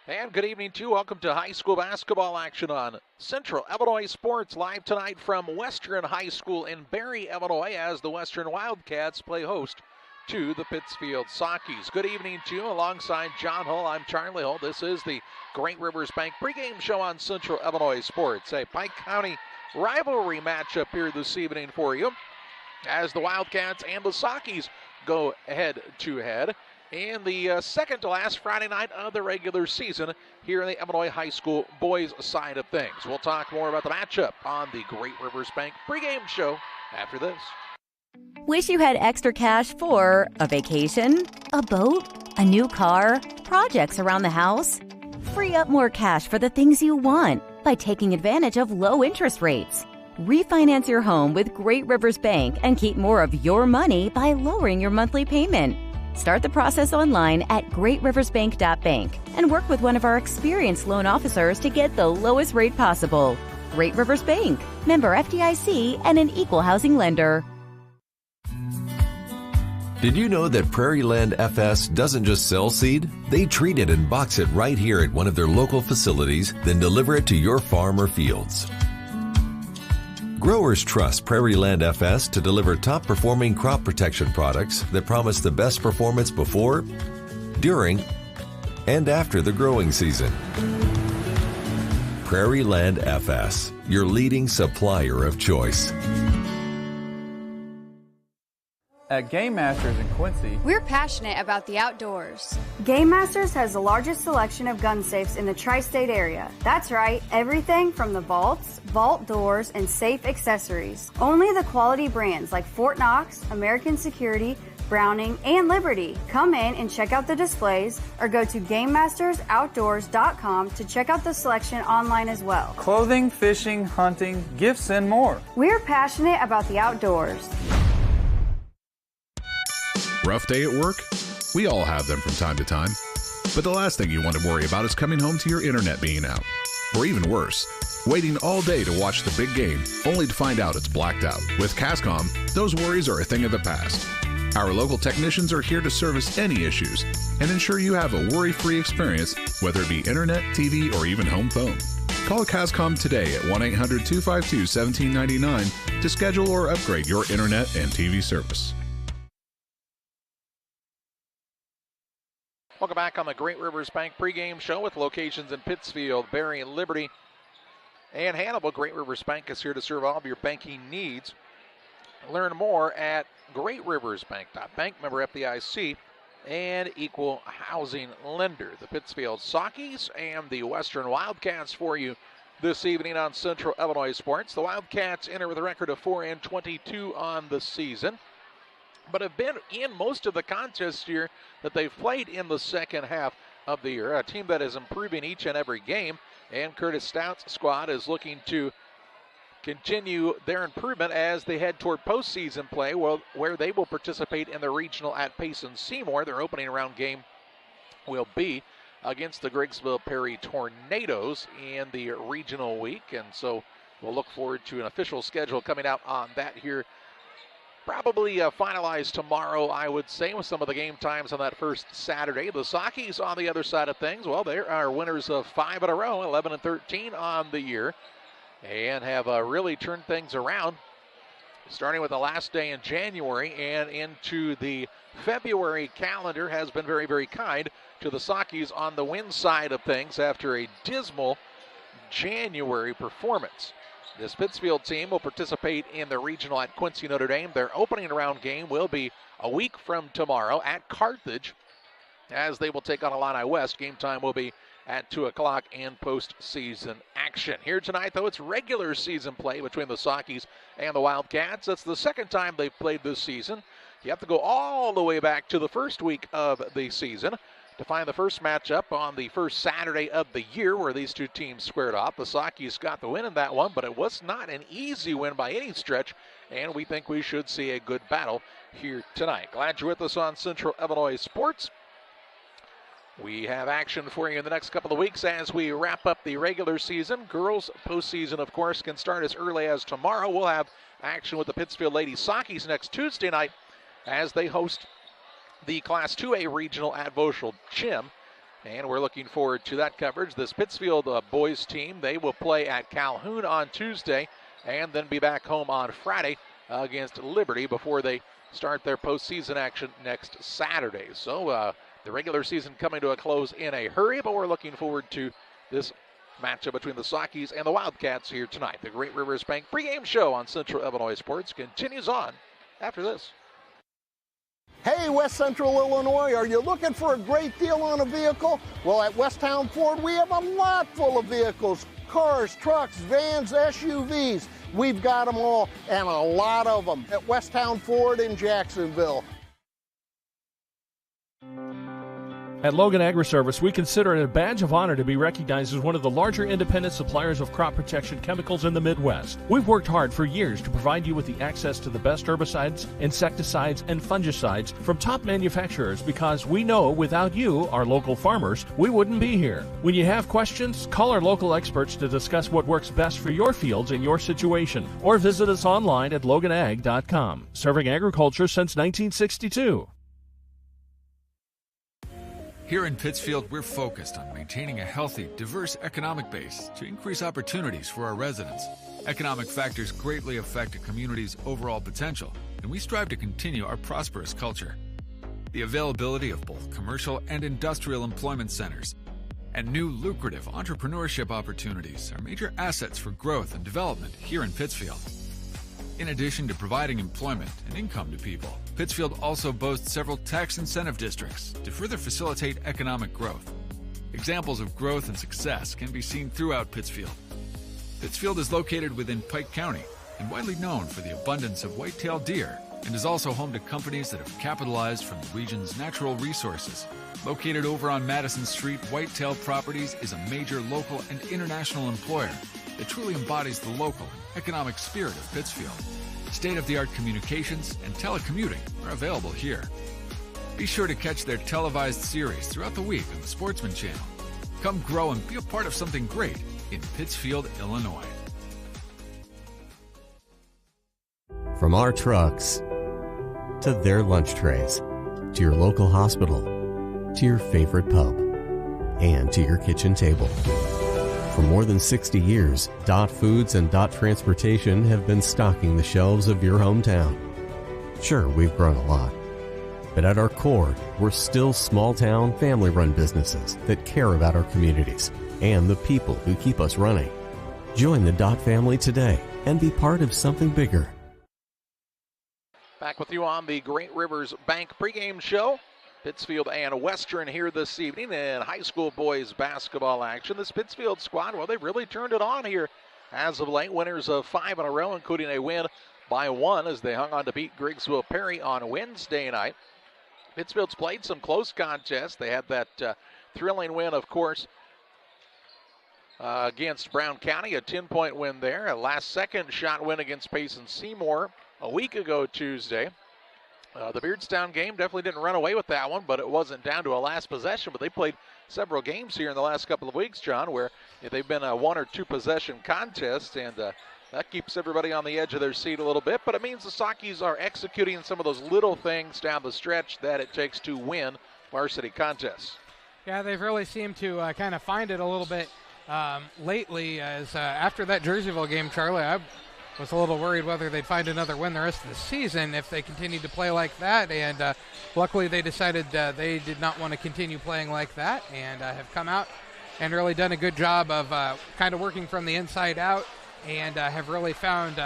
And good evening to you. Welcome to high school basketball action on Central Illinois Sports, live tonight from Western High School in Barry, Illinois, as the Western Wildcats play host to the Pittsfield Sockies. Good evening to you. Alongside John Hull, I'm Charlie Hull. This is the Great Rivers Bank pregame show on Central Illinois Sports. A Pike County rivalry matchup here this evening for you, as the Wildcats and the Sockies go head-to-head. And the second to last Friday night of the regular season here in the Illinois High School boys side of things. We'll talk more about the matchup on the Great Rivers Bank pregame show after this. Wish you had extra cash for a vacation, a boat, a new car, projects around the house? Free up more cash for the things you want by taking advantage of low interest rates. Refinance your home with Great Rivers Bank and keep more of your money by lowering your monthly payment. Start the process online at greatriversbank.bank and work with one of our experienced loan officers to get the lowest rate possible. Great Rivers Bank, member FDIC, and an equal housing lender. Did you know that Prairie Land FS doesn't just sell seed? They treat it and box it right here at one of their local facilities, then deliver it to your farm or fields. Growers trust Prairie Land FS to deliver top-performing crop protection products that promise the best performance before, during, and after the growing season. Prairie Land FS, your leading supplier of choice. At Game Masters in Quincy, we're passionate about the outdoors. Game Masters has the largest selection of gun safes in the tri-state area. That's right, everything from the vaults, vault doors, and safe accessories. Only the quality brands like Fort Knox, American Security, Browning, and Liberty. Come in and check out the displays or go to GameMastersOutdoors.com to check out the selection online as well. Clothing, fishing, hunting, gifts, and more. We're passionate about the outdoors. Rough day at work? We all have them from time to time. But the last thing you want to worry about is coming home to your internet being out. Or even worse, waiting all day to watch the big game, only to find out it's blacked out. With Cascom, those worries are a thing of the past. Our local technicians are here to service any issues and ensure you have a worry-free experience, whether it be internet, TV, or even home phone. Call Cascom today at 1-800-252-1799 to schedule or upgrade your internet and TV service. Welcome back on the Great Rivers Bank pregame show with locations in Pittsfield, Barry, Liberty, and Hannibal. Great Rivers Bank is here to serve all of your banking needs. Learn more at greatriversbank.bank, member FDIC, and equal housing lender. The Pittsfield Sockies and the Western Wildcats for you this evening on Central Illinois Sports. The Wildcats enter with a record of 4-22 on the season, but have been in most of the contests here that they've played in the second half of the year. A team that is improving each and every game, and Curtis Stout's squad is looking to continue their improvement as they head toward postseason play, where they will participate in the regional at Payson Seymour. Their opening round game will be against the Griggsville Perry Tornadoes in the regional week, and so we'll look forward to an official schedule coming out on that here. Probably finalized tomorrow, I would say, with some of the game times on that first Saturday. The Sockies on the other side of things, well, they are winners of 5 in a row, 11-13 on the year, and have really turned things around, starting with the last day in January and into the February calendar has been very, very kind to the Sockies on the win side of things after a dismal January performance. This Pittsfield team will participate in the regional at Quincy Notre Dame. Their opening round game will be a week from tomorrow at Carthage, as they will take on Illini West. Game time will be at 2 o'clock in postseason action. Here tonight, though, it's regular season play between the Sockies and the Wildcats. That's the second time they've played this season. You have to go all the way back to the first week of the season to find the first matchup on the first Saturday of the year where these two teams squared off. The Sockies got the win in that one, but it was not an easy win by any stretch, and we think we should see a good battle here tonight. Glad you're with us on Central Illinois Sports. We have action for you in the next couple of weeks as we wrap up the regular season. Girls postseason, of course, can start as early as tomorrow. We'll have action with the Pittsfield Lady Sockies next Tuesday night as they host the Class 2A regional at Voschel Gym. And we're looking forward to that coverage. This Pittsfield boys team, they will play at Calhoun on Tuesday and then be back home on Friday against Liberty before they start their postseason action next Saturday. So the regular season coming to a close in a hurry, but we're looking forward to this matchup between the Sockies and the Wildcats here tonight. The Great Rivers Bank pregame show on Central Illinois Sports continues on after this. Hey, West Central Illinois, are you looking for a great deal on a vehicle? Well, at Westtown Ford, we have a lot full of vehicles. Cars, trucks, vans, SUVs. We've got them all, and a lot of them at Westtown Ford in Jacksonville. At Logan Agri-Service, we consider it a badge of honor to be recognized as one of the larger independent suppliers of crop protection chemicals in the Midwest. We've worked hard for years to provide you with the access to the best herbicides, insecticides, and fungicides from top manufacturers because we know without you, our local farmers, we wouldn't be here. When you have questions, call our local experts to discuss what works best for your fields and your situation, or visit us online at loganag.com. Serving agriculture since 1962. Here in Pittsfield, we're focused on maintaining a healthy, diverse economic base to increase opportunities for our residents. Economic factors greatly affect a community's overall potential, and we strive to continue our prosperous culture. The availability of both commercial and industrial employment centers and new lucrative entrepreneurship opportunities are major assets for growth and development here in Pittsfield. In addition to providing employment and income to people, Pittsfield also boasts several tax incentive districts to further facilitate economic growth. Examples of growth and success can be seen throughout Pittsfield. Pittsfield is located within Pike County and widely known for the abundance of white-tailed deer, and is also home to companies that have capitalized from the region's natural resources. Located over on Madison Street, Whitetail Properties is a major local and international employer that truly embodies the local and economic spirit of Pittsfield. State-of-the-art communications and telecommuting are available here. Be sure to catch their televised series throughout the week on the Sportsman Channel. Come grow and be a part of something great in Pittsfield, Illinois. From our trucks to their lunch trays, to your local hospital, to your favorite pub, and to your kitchen table. For more than 60 years, Dot Foods and Dot Transportation have been stocking the shelves of your hometown. Sure, we've grown a lot, but at our core, we're still small-town, family-run businesses that care about our communities and the people who keep us running. Join the Dot family today and be part of something bigger. Back with you on the Great Rivers Bank pregame show. Pittsfield and Western here this evening in high school boys basketball action. This Pittsfield squad, well, they've really turned it on here as of late. Winners of 5 in a row, including a win by 1 as they hung on to beat Griggsville Perry on Wednesday night. Pittsfield's played some close contests. They had that thrilling win, of course, against Brown County, a 10-point win there. A last-second shot win against Payson Seymour a week ago Tuesday. The Beardstown game definitely didn't run away with that one, but it wasn't down to a last possession. But they played several games here in the last couple of weeks, John, where they've been a 1 or 2 possession contest, and that keeps everybody on the edge of their seat a little bit. But it means the Sockies are executing some of those little things down the stretch that it takes to win varsity contests. Yeah, they've really seemed to kind of find it a little bit lately. As after that Jerseyville game, Charlie, I was a little worried whether they'd find another win the rest of the season if they continued to play like that, and luckily they decided they did not want to continue playing like that, and have come out and really done a good job of kind of working from the inside out, and have really found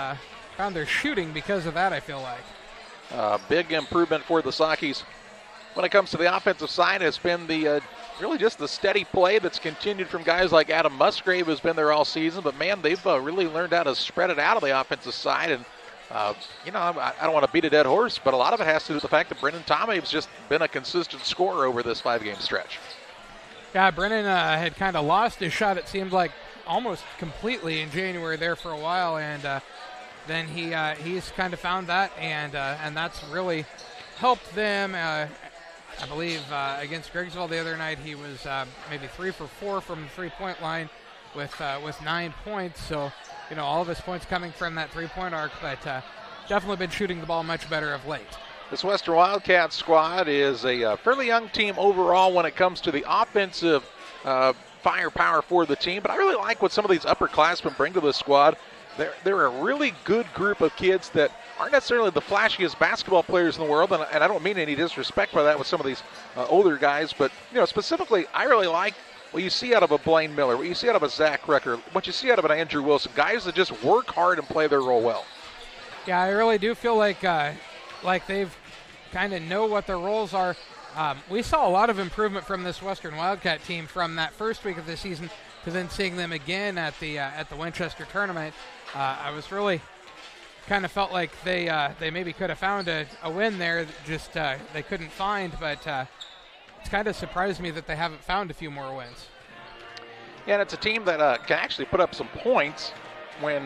their shooting because of that, I feel like. Big improvement for the Sockies when it comes to the offensive side has been the really just the steady play that's continued from guys like Adam Musgrave, who's been there all season. But, man, they've really learned how to spread it out on the offensive side. And, I don't want to beat a dead horse, but a lot of it has to do with the fact that Brennan Tomave's just been a consistent scorer over this 5-game stretch. Yeah, Brennan had kind of lost his shot, it seemed like, almost completely in January there for a while. And then he's kind of found that, and that's really helped them. I believe against Griggsville the other night he was maybe 3 for 4 from the three-point line with 9 points. So, all of his points coming from that three-point arc, but definitely been shooting the ball much better of late. This Western Wildcats squad is a fairly young team overall when it comes to the offensive firepower for the team, but I really like what some of these upperclassmen bring to the squad. They're a really good group of kids that aren't necessarily the flashiest basketball players in the world, and I don't mean any disrespect by that with some of these older guys, but specifically, I really like what you see out of a Blaine Miller, what you see out of a Zach Recker, what you see out of an Andrew Wilson, guys that just work hard and play their role well. Yeah, I really do feel like they've kind of know what their roles are. We saw a lot of improvement from this Western Wildcat team from that first week of the season to then seeing them again at the Winchester tournament. I was really kind of felt like they maybe could have found a win there, just they couldn't find, but it's kind of surprised me that they haven't found a few more wins. Yeah, and it's a team that can actually put up some points when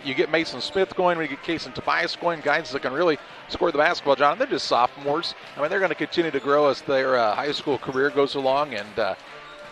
you get Mason Smith going, when you get Kason Tobias going, guys that can really score the basketball, John. They're just sophomores. I mean, they're going to continue to grow as their high school career goes along. And,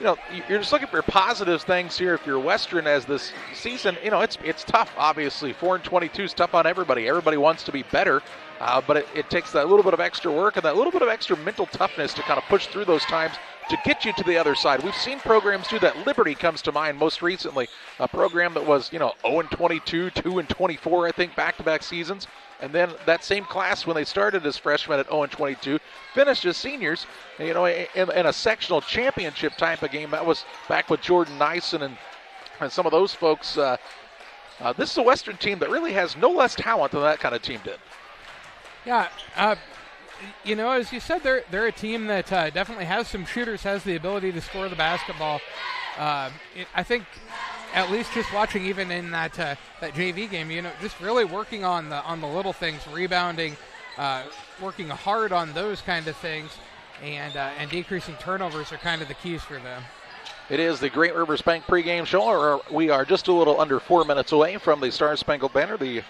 you're just looking for positive things here. If you're Western as this season, it's tough, obviously. 4-22 is tough on everybody. Everybody wants to be better. But it takes that little bit of extra work and that little bit of extra mental toughness to kind of push through those times to get you to the other side. We've seen programs do that. Liberty comes to mind most recently, a program that was, 0-22, 2-24, I think, back-to-back seasons. And then that same class, when they started as freshmen at 0-22, finished as seniors, in a sectional championship type of game. That was back with Jordan Nyson and some of those folks. This is a Western team that really has no less talent than that kind of team did. Yeah, as you said, they're a team that definitely has some shooters, has the ability to score the basketball. I think, at least just watching even in that JV game, just really working on the little things, rebounding, working hard on those kind of things, and decreasing turnovers are kind of the keys for them. It is the Great Rivers Bank pregame show. We are just a little under 4 minutes away from the Star Spangled Banner, the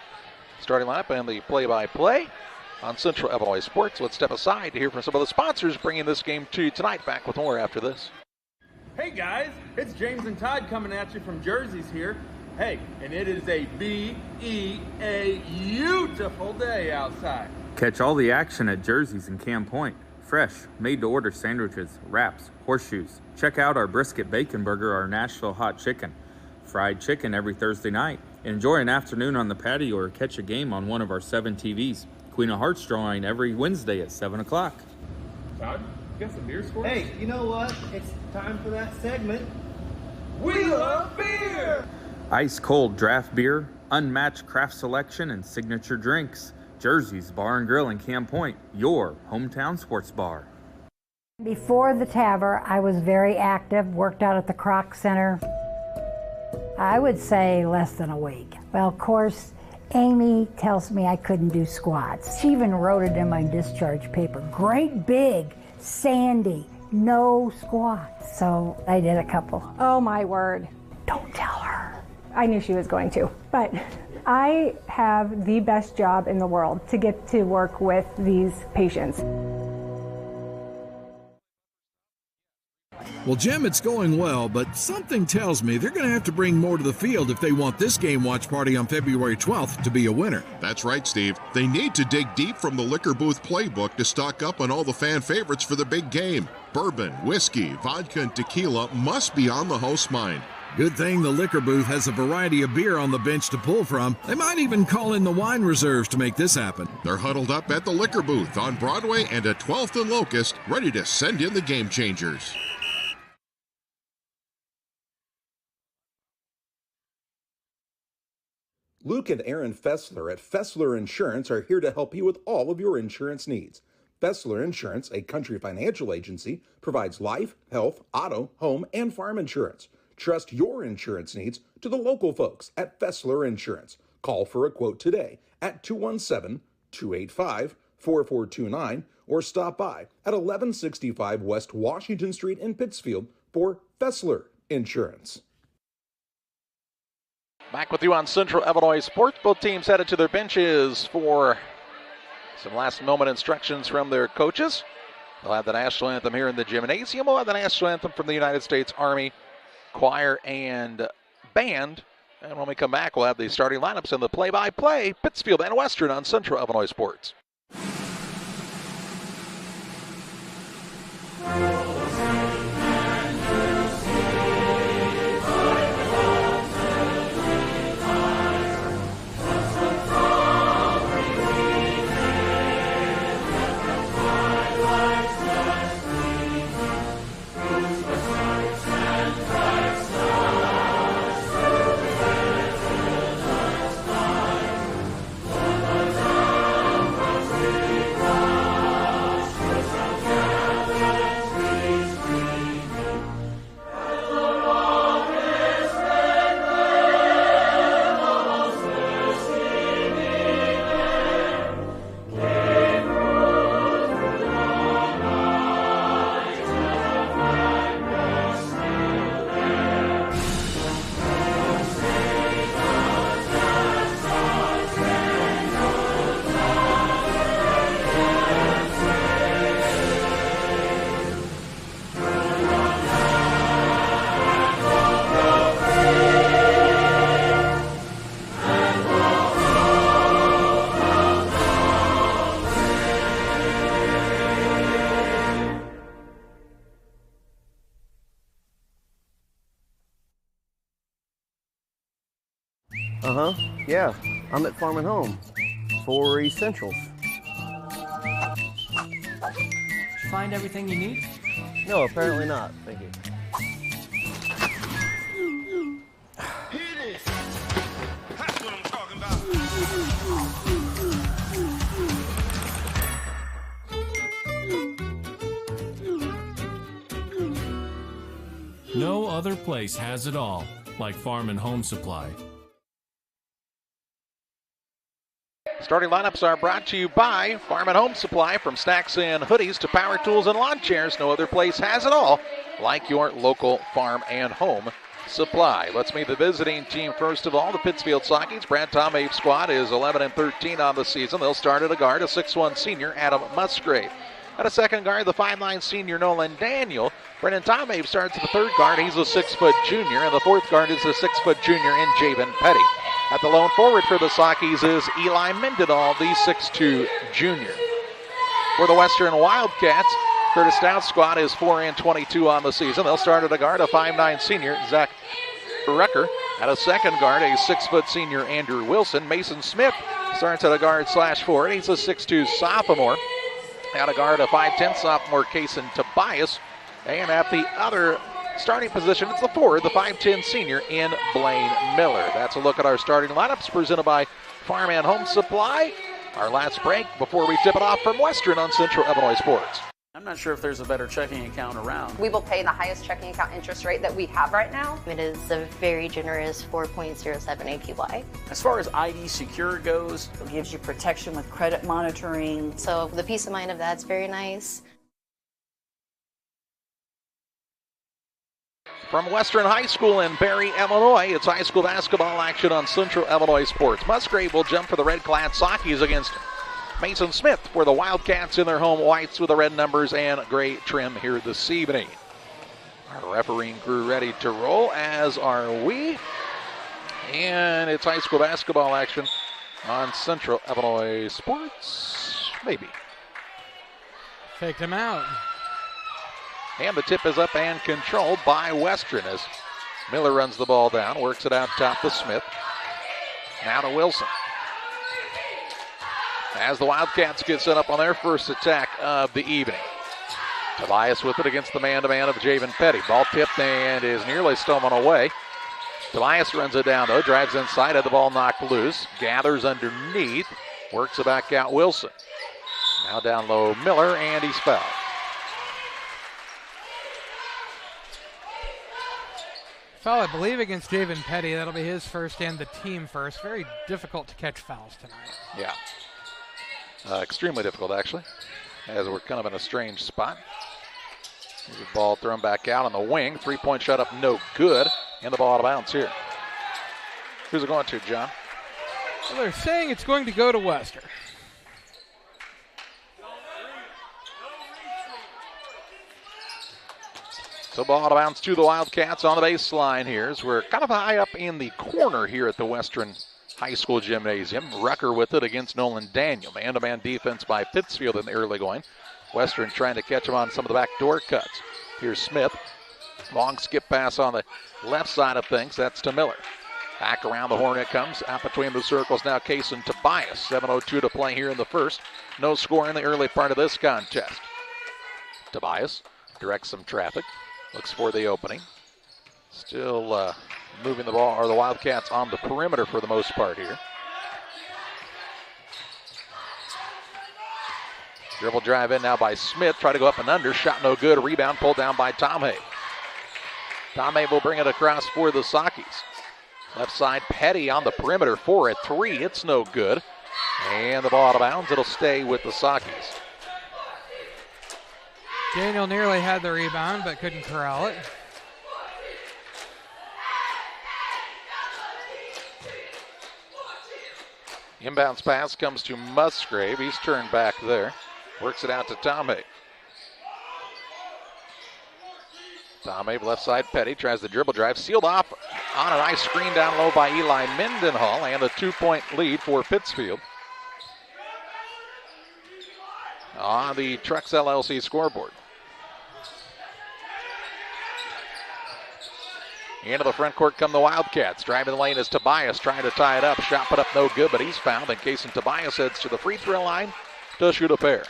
starting lineup, and the play-by-play on Central Illinois Sports. Let's step aside to hear from some of the sponsors bringing this game to you tonight. Back with more after this. Hey guys, it's James and Todd coming at you from Jersey's here. Hey, and it is a beautiful day outside. Catch all the action at Jersey's in Camp Point. Fresh, made-to-order sandwiches, wraps, horseshoes. Check out our brisket bacon burger, our Nashville hot chicken. Fried chicken every Thursday night. Enjoy an afternoon on the patio or catch a game on one of our 7 TVs. Queen of Hearts drawing every Wednesday at 7 o'clock. Todd, you got some beers for us? Hey, you know what? It's time for that segment. We love beer! Ice cold draft beer, unmatched craft selection, and signature drinks. Jersey's Bar and Grill in Camp Point, your hometown sports bar. Before the TAVR, I was very active, worked out at the Croc Center. I would say less than a week. Well, of course, Amy tells me I couldn't do squats. She even wrote it in my discharge paper. Great big, Sandy, no squats. So I did a couple. Oh my word. Don't tell her. I knew she was going to, but I have the best job in the world to get to work with these patients. Well, Jim, it's going well, but something tells me they're going to have to bring more to the field if they want this game watch party on February 12th to be a winner. That's right, Steve. They need to dig deep from the liquor booth playbook to stock up on all the fan favorites for the big game. Bourbon, whiskey, vodka, and tequila must be on the host's mind. Good thing the liquor booth has a variety of beer on the bench to pull from. They might even call in the wine reserves to make this happen. They're huddled up at the liquor booth on Broadway and at 12th and Locust, ready to send in the game changers. Luke and Aaron Fessler at Fessler Insurance are here to help you with all of your insurance needs. Fessler Insurance, a Country Financial agency, provides life, health, auto, home, and farm insurance. Trust your insurance needs to the local folks at Fessler Insurance. Call for a quote today at 217-285-4429 or stop by at 1165 West Washington Street in Pittsfield for Fessler Insurance. Back with you on Central Illinois Sports. Both teams headed to their benches for some last-moment instructions from their coaches. They'll have the national anthem here in the gymnasium. We'll have the national anthem from the United States Army Choir and Band. And when we come back, we'll have the starting lineups and the play-by-play, Pittsfield and Western on Central Illinois Sports. Yeah, I'm at Farm and Home for essentials. Did you find everything you need? No, apparently not. Thank you. That's what I'm talking about. No other place has it all like Farm and Home Supply. Starting lineups are brought to you by Farm and Home Supply. From snacks and hoodies to power tools and lawn chairs, no other place has it all like your local Farm and Home Supply. Let's meet the visiting team first of all, the Pittsfield Sockies. Brad Tomave's squad is 11-13 on the season. They'll start at a guard, a 6'1 senior, Adam Musgrave. At a second guard, the 5'9 senior, Nolan Daniel. Brendan Tomave starts at the third guard. He's a 6-foot junior. And the fourth guard is a 6-foot junior in Javen Petty. At the lone forward for the Sockies is Eli Mendenhall, the 6'2 junior. For the Western Wildcats, Curtis Stout's squad is 4-22 on the season. They'll start at a guard, a 5'9 senior, Zach Rucker. At a second guard, a 6-foot senior, Andrew Wilson. Mason Smith starts at a guard/forward. He's a 6'2 sophomore. At a guard, a 5'10 sophomore, Kason Tobias. And at the other starting position, it's the forward, the 5'10 senior in Blaine Miller. That's a look at our starting lineups presented by Farm and Home Supply. Our last break before we tip it off from Western on Central Illinois Sports. I'm not sure if there's a better checking account around. We will pay the highest checking account interest rate that we have right now. It is a very generous 4.07 APY. As far as ID Secure goes, it gives you protection with credit monitoring. So the peace of mind of that's very nice. From Western High School in Barry, Illinois, it's high school basketball action on Central Illinois Sports. Musgrave will jump for the red-clad Sockies against Mason Smith for the Wildcats in their home whites with the red numbers and gray trim here this evening. Our refereeing crew ready to roll, as are we. And it's high school basketball action on Central Illinois Sports. Maybe. Faked him out. And the tip is up and controlled by Western as Miller runs the ball down, works it out top to Smith. Now to Wilson. As the Wildcats get set up on their first attack of the evening. Tobias with it against the man-to-man of Javen Petty. Ball tipped and is nearly stolen away. Tobias runs it down, though, drives inside, had the ball knocked loose, gathers underneath, works it back out Wilson. Now down low Miller, and he's fouled. Foul, I believe, against Javen Petty. That'll be his first and the team first. Very difficult to catch fouls tonight. Yeah. Extremely difficult, actually, as we're kind of in a strange spot. The ball thrown back out on the wing. Three-point shot up, no good. And the ball out of bounds here. Who's it going to, John? Well, they're saying it's going to go to Western. So ball out of bounds to the Wildcats on the baseline here as we're kind of high up in the corner here at the Western High School Gymnasium. Rucker with it against Nolan Daniel. Man-to-man defense by Pittsfield in the early going. Western trying to catch him on some of the backdoor cuts. Here's Smith. Long skip pass on the left side of things. That's to Miller. Back around the horn it comes. Out between the circles now, Kaysen Tobias. 7:02 to play here in the first. No score in the early part of this contest. Tobias directs some traffic. Looks for the opening. Still moving the ball, or the Wildcats on the perimeter for the most part here. Dribble drive in now by Smith. Try to go up and under. Shot no good. Rebound pulled down by Tomhave. Tomhave will bring it across for the Sakis. Left side, Petty on the perimeter for a three. It's no good. And the ball out of bounds. It'll stay with the Sakis. Daniel nearly had the rebound, but couldn't corral it. Inbounds pass comes to Musgrave. He's turned back there. Works it out to Tomhave. Tomhave left side, Petty tries the dribble drive. Sealed off on a nice screen down low by Eli Mendenhall, and a 2-point lead for Pittsfield on the Trucks LLC scoreboard. Into the front court come the Wildcats. Driving the lane is Tobias trying to tie it up. Shot put up no good, but he's fouled. And Kaysen Tobias heads to the free throw line to shoot a pair.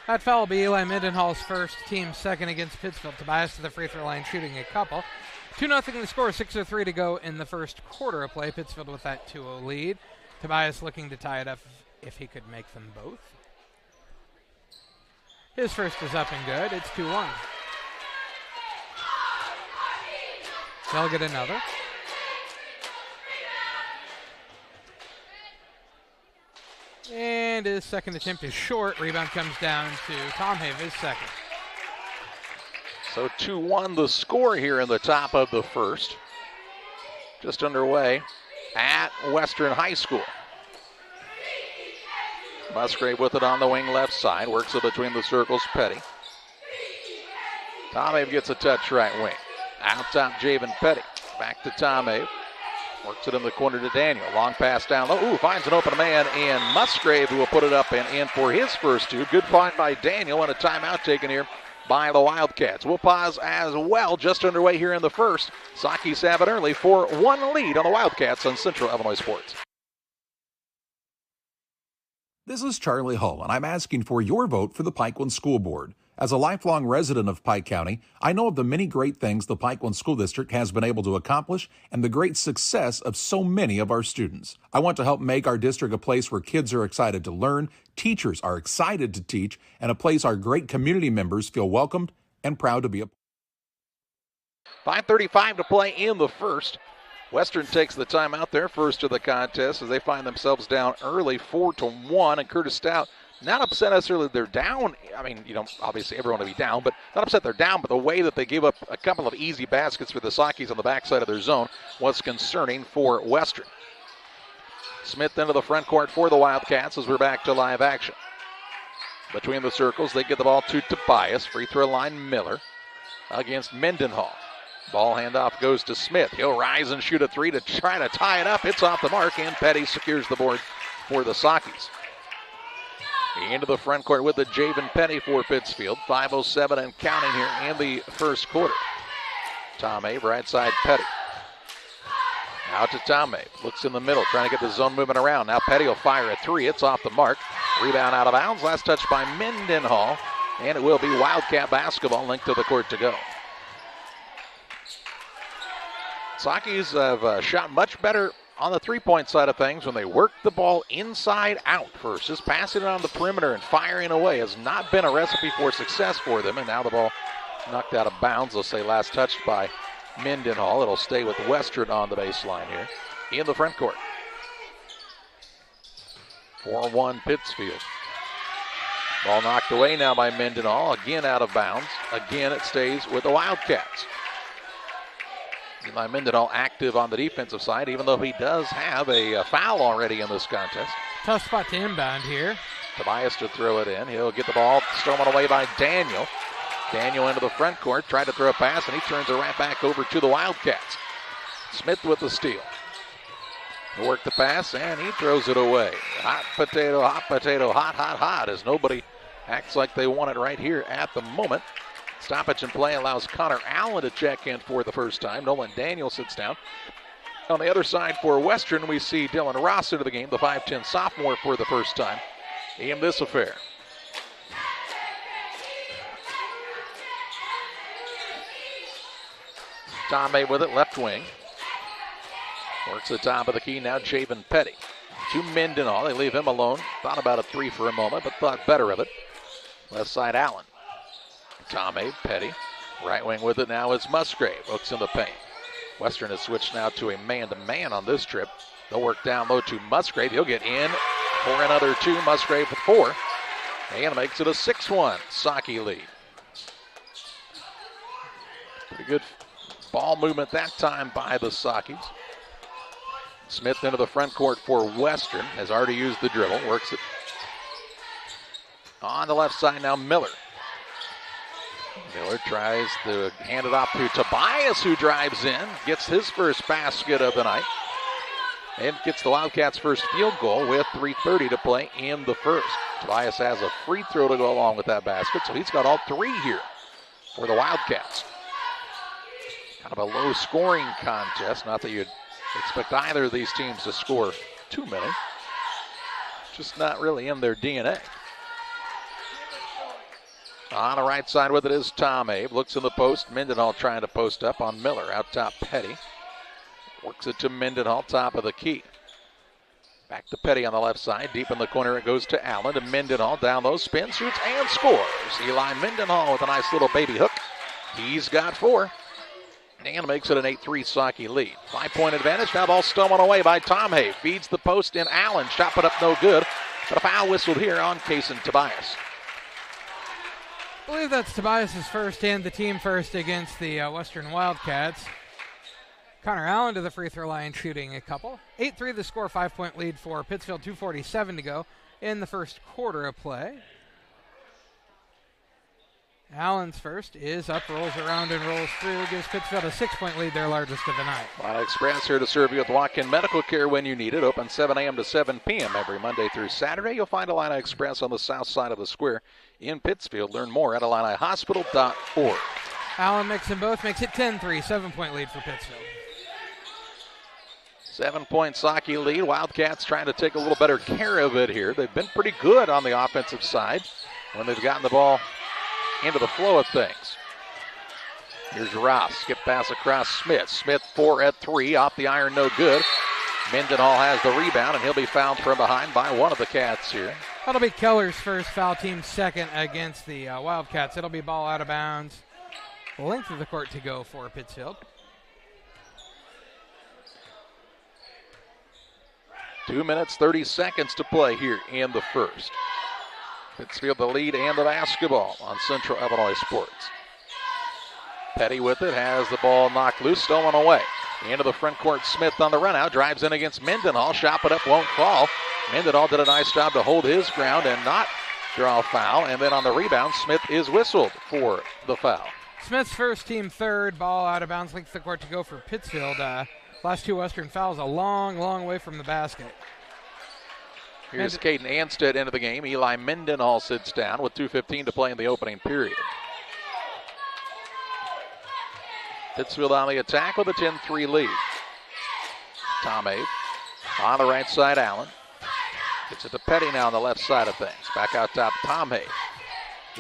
That foul will be Eli Mendenhall's first, team second against Pittsfield. Tobias to the free throw line shooting a couple. 2-0 the score, 6:03 to go in the first quarter of play. Pittsfield with that 2-0 lead. Tobias looking to tie it up if he could make them both. His first is up and good. It's 2-1. They'll get another. And his second attempt is short. Rebound comes down to Tomhave, his second. So 2-1 the score here in the top of the first. Just underway at Western High School. Musgrave with it on the wing left side. Works it between the circles, Petty. Tomhave gets a touch right wing. Out top, Javen Petty. Back to Tomhave. Works it in the corner to Daniel. Long pass down low. Ooh, finds an open man in Musgrave, who will put it up and in for his first two. Good find by Daniel, and a timeout taken here by the Wildcats. We'll pause as well. Just underway here in the first. Sakis have it early 4-1 lead on the Wildcats on Central Illinois Sports. This is Charlie Hull, and I'm asking for your vote for the Pikeland School Board. As a lifelong resident of Pike County, I know of the many great things the Pikeland School District has been able to accomplish and the great success of so many of our students. I want to help make our district a place where kids are excited to learn, teachers are excited to teach, and a place our great community members feel welcomed and proud to be a part. 5:35 to play in the first. Western takes the timeout there, first of the contest, as they find themselves down early, 4-1, and Curtis Stout not upset necessarily they're down. I mean, obviously everyone will be down, but not upset they're down, but the way that they gave up a couple of easy baskets for the Sakis on the backside of their zone was concerning for Western. Smith into the front court for the Wildcats as we're back to live action. Between the circles, they get the ball to Tobias. Free throw line, Miller against Mendenhall. Ball handoff goes to Smith. He'll rise and shoot a three to try to tie it up. It's off the mark, and Petty secures the board for the Sakis. Into the front court with the Javen Petty for Pittsfield. 5:07 and counting here in the first quarter. Tomhave, right side, Petty. Out to Tomhave. Looks in the middle, trying to get the zone moving around. Now Petty will fire a three. It's off the mark. Rebound out of bounds. Last touch by Mendenhall. And it will be Wildcat basketball linked to the court to go. Sakis have shot much better on the three-point side of things when they work the ball inside out first. Just passing it on the perimeter and firing away has not been a recipe for success for them. And now the ball knocked out of bounds. They'll say last touched by Mendenhall. It'll stay with Western on the baseline here in the front court. 4-1 Pittsfield. Ball knocked away now by Mendenhall. Again out of bounds. Again it stays with the Wildcats. Eli Mendenhall active on the defensive side, even though he does have a foul already in this contest. Tough spot to inbound here. Tobias to throw it in. He'll get the ball stolen away by Daniel. Daniel into the front court, tried to throw a pass, and he turns it right back over to the Wildcats. Smith with the steal. He'll work the pass, and he throws it away. Hot potato, hot potato, hot, hot, hot, as nobody Acts like they want it right here at the moment. Stoppage and play allows Connor Allen to check in for the first time. Nolan Daniel sits down. On the other side for Western, we see Dylan Ross into the game, the 5'10 sophomore, for the first time in this affair. Tomei with it, left wing. Works the top of the key, now Javen Petty. To Mendenhall, they leave him alone. Thought about a three for a moment, but thought better of it. Left side, Allen. Tomei, Petty. Right wing with it now is Musgrave. Hooks in the paint. Western has switched now to a man-to-man on this trip. They'll work down low to Musgrave. He'll get in for another two. Musgrave with 4. And makes it a 6-1 Saki lead. Pretty good ball movement that time by the Sakis. Smith into the front court for Western. Has already used the dribble. Works it on the left side now, Miller. Miller tries to hand it off to Tobias, who drives in, gets his first basket of the night, and gets the Wildcats' first field goal with 3:30 to play in the first. Tobias has a free throw to go along with that basket, so he's got all 3 here for the Wildcats. Kind of a low-scoring contest. Not that you'd expect either of these teams to score too many. Just not really in their DNA. On the right side with it is Tom Abe. Looks in the post. Mendenhall trying to post up on Miller. Out top, Petty. Works it to Mendenhall, top of the key. Back to Petty on the left side. Deep in the corner it goes to Allen. To Mendenhall. Down low, spin, shoots, and scores. Eli Mendenhall with a nice little baby hook. He's got 4. And makes it an 8-3 Saki lead. 5-point advantage. Now ball stolen away by Tom Hay. Feeds the post in Allen. Shot put up no good. But a foul whistled here on Kason Tobias. I believe that's Tobias' first and the team first against the Western Wildcats. Connor Allen to the free throw line shooting a couple. 8-3 the score, 5-point lead for Pittsfield, 2:47 to go in the first quarter of play. Allen's first is up, rolls around and rolls through. Gives Pittsfield a 6-point lead, their largest of the night. Illini Express here to serve you with walk-in medical care when you need it. Open 7 a.m. to 7 p.m. every Monday through Saturday. You'll find Illini Express on the south side of the square in Pittsfield. Learn more at IlliniHospital.org. Allen mixing both, makes it 10-3, 7-point lead for Pittsfield. 7-point Saki lead. Wildcats trying to take a little better care of it here. They've been pretty good on the offensive side when they've gotten the ball into the flow of things. Here's Ross. Skip pass across Smith. Smith 4 at 3. Off the iron, no good. Mendenhall has the rebound, and he'll be fouled from behind by one of the Cats here. That'll be Keller's first foul, team second against the Wildcats. It'll be ball out of bounds. Length of the court to go for Pittsfield. 2 minutes, 30 seconds to play here in the first. Pittsfield the lead and the basketball on Central Illinois Sports. Petty with it, has the ball knocked loose, stolen away. Into the front court, Smith on the run out, drives in against Mendenhall, shot put up, won't fall. Mendenhall did a nice job to hold his ground and not draw a foul, and then on the rebound, Smith is whistled for the foul. Smith's first, team third, ball out of bounds, length of the court to go for Pittsfield. Last 2 Western fouls, a long, long way from the basket. Here's Caden Anstead into the game. Eli Mendenhall sits down with 2:15 to play in the opening period. Pittsfield on the attack with a 10-3 lead. Tom Abe on the right side, Allen. Gets it to Petty now on the left side of things. Back out top, Tom Hay.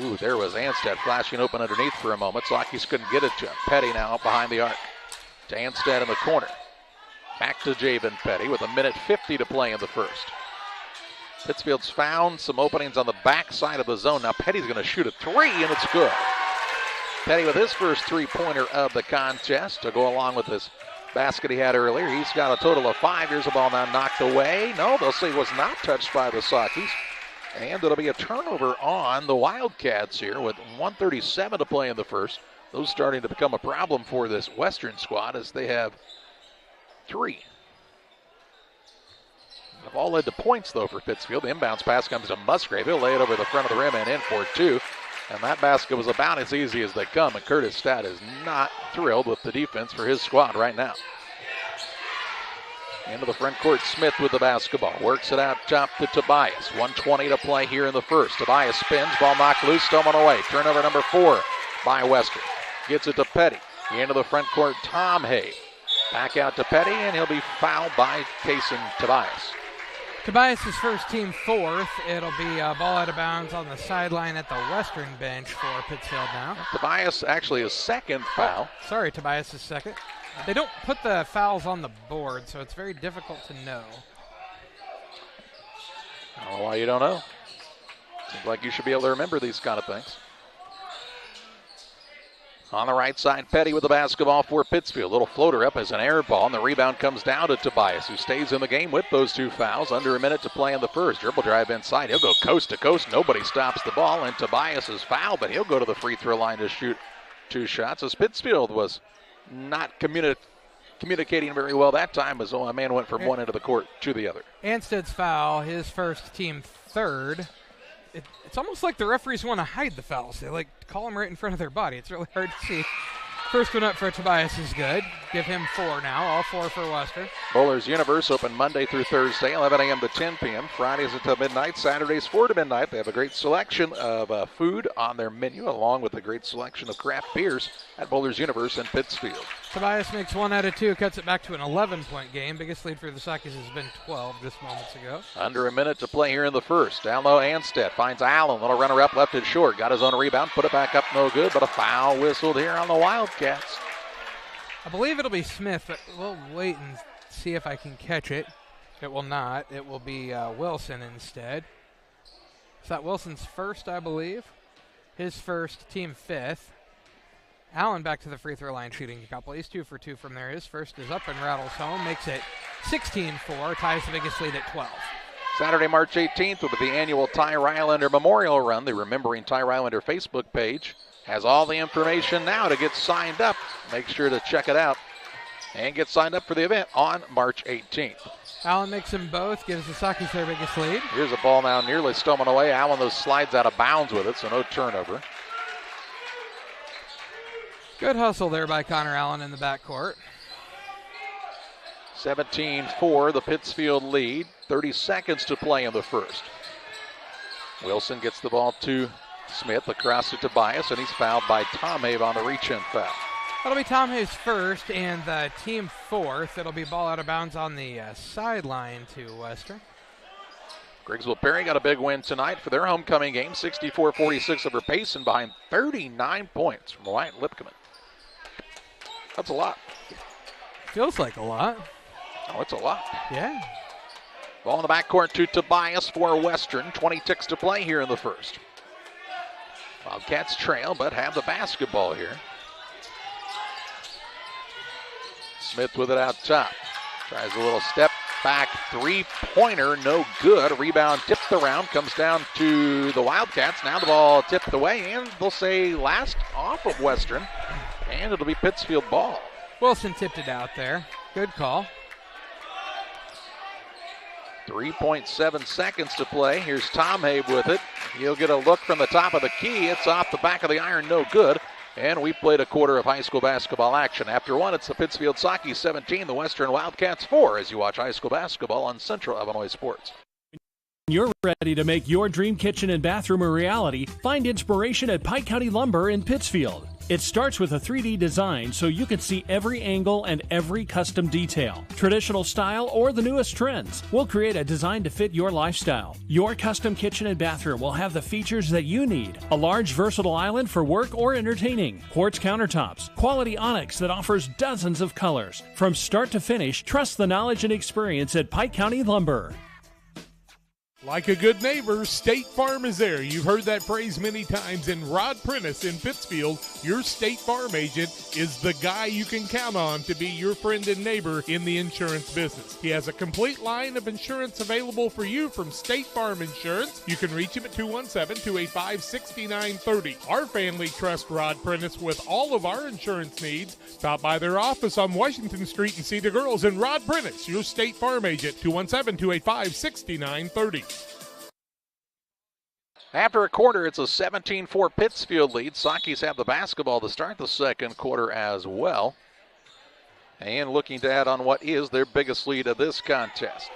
Ooh, there was Anstead flashing open underneath for a moment. Sakis couldn't get it to him. Petty now up behind the arc. To Anstead in the corner. Back to Javen Petty with 1:50 to play in the first. Pittsfield's found some openings on the back side of the zone. Now Petty's going to shoot a 3, and it's good. Petty with his first 3-pointer of the contest to go along with this basket he had earlier. He's got a total of 5. Here's the ball now knocked away. No, they'll say it was not touched by the Sakis. And it'll be a turnover on the Wildcats here with 1:37 to play in the first. Those starting to become a problem for this Western squad as they have 3. They've all led to points, though, for Pittsfield. The inbounds pass comes to Musgrave. He'll lay it over the front of the rim and in for 2. And that basket was about as easy as they come. And Curtis Stadt is not thrilled with the defense for his squad right now. Into the front court, Smith with the basketball. Works it out top to Tobias. 1:20 to play here in the first. Tobias spins, ball knocked loose, stolen away. Turnover number 4 by Western. Gets it to Petty. Into the front court, Tom Hay. Back out to Petty, and he'll be fouled by Kason Tobias. Tobias' first, team fourth. It'll be a ball out of bounds on the sideline at the Western bench for Pittsfield now. Tobias actually his second foul. Oh, sorry, Tobias' second. They don't put the fouls on the board, so it's very difficult to know. I don't know why you don't know. Seems like you should be able to remember these kind of things. On the right side, Petty with the basketball for Pittsfield. Little floater up as an air ball, and the rebound comes down to Tobias, who stays in the game with those 2 fouls. Under a minute to play in the first. Dribble drive inside. He'll go coast to coast. Nobody stops the ball, and Tobias is fouled, but he'll go to the free throw line to shoot 2 shots. As Pittsfield was not communicating very well that time, as a man went from one end of the court to the other. Anstead's foul, his first, team third. It's almost like the referees want to hide the fouls. They call them right in front of their body. It's really hard to see. First one up for Tobias is good. Give him 4 now, all 4 for Western. Bowlers Universe open Monday through Thursday, 11 a.m. to 10 p.m. Fridays until midnight, Saturdays 4 to midnight. They have a great selection of food on their menu, along with a great selection of craft beers at Bowlers Universe in Pittsfield. Tobias makes 1 out of 2, cuts it back to an 11-point game. Biggest lead for the Sakis has been 12 just moments ago. Under a minute to play here in the first. Down low, Anstead finds Allen. Little runner up, left it short. Got his own rebound, put it back up, no good, but a foul whistled here on the Wildcats. I believe it'll be Smith, but we'll wait and see if I can catch it. It will not. It will be Wilson instead. Is that Wilson's first, I believe? His first, team 5th. Allen back to the free throw line shooting a couple. He's 2 for 2 from there. His first is up and rattles home. Makes it 16-4. Ties the biggest lead at 12. Saturday, March 18th will be the annual Ty Rylander Memorial Run. The Remembering Ty Rylander Facebook page has all the information now to get signed up. Make sure to check it out and get signed up for the event on March 18th. Allen makes them both, gives the Sakis their biggest lead. Here's a ball now nearly stolen away. Allen though slides out of bounds with it, so no turnover. Good hustle there by Connor Allen in the backcourt. 17-4, the Pittsfield lead. 30 seconds to play in the first. Wilson gets the ball to Smith, across to Tobias, and he's fouled by Tom Have on the reach-in foul. That'll be Tom Hayes first and the team 4th. It'll be ball out of bounds on the sideline to Western. Griggsville Perry got a big win tonight for their homecoming game, 64-46 over Payson, behind 39 points from Wyatt Lipkeman. That's a lot. Feels like a lot. Oh, it's a lot. Yeah. Ball in the backcourt to Tobias for Western. 20 ticks to play here in the first. Wildcats trail, but have the basketball here. Smith with it out top. Tries a little step back three-pointer, no good. Rebound tipped around, comes down to the Wildcats. Now the ball tipped away, and they'll say last off of Western, and it'll be Pittsfield ball. Wilson tipped it out there. Good call. 3.7 seconds to play. Here's Tom Habe with it. He'll get a look from the top of the key. It's off the back of the iron, no good. And we played a quarter of high school basketball action. After one, it's the Pittsfield Sakis 17, the Western Wildcats 4, as you watch high school basketball on Central Illinois Sports. You're ready to make your dream kitchen and bathroom a reality. Find inspiration at Pike County Lumber in Pittsfield. It starts with a 3D design so you can see every angle and every custom detail. Traditional style or the newest trends. We'll create a design to fit your lifestyle. Your custom kitchen and bathroom will have the features that you need. A large versatile island for work or entertaining. Quartz countertops. Quality onyx that offers dozens of colors. From start to finish, trust the knowledge and experience at Pike County Lumber. Like a good neighbor, State Farm is there. You've heard that phrase many times. And Rod Prentice in Pittsfield, your State Farm agent, is the guy you can count on to be your friend and neighbor in the insurance business. He has a complete line of insurance available for you from State Farm Insurance. You can reach him at 217-285-6930. Our family trusts Rod Prentice with all of our insurance needs. Stop by their office on Washington Street and see the girls. And Rod Prentice, your State Farm agent, 217-285-6930. After a quarter, it's a 17-4 Pittsfield lead. Sakis have the basketball to start the second quarter as well. And looking to add on what is their biggest lead of this contest.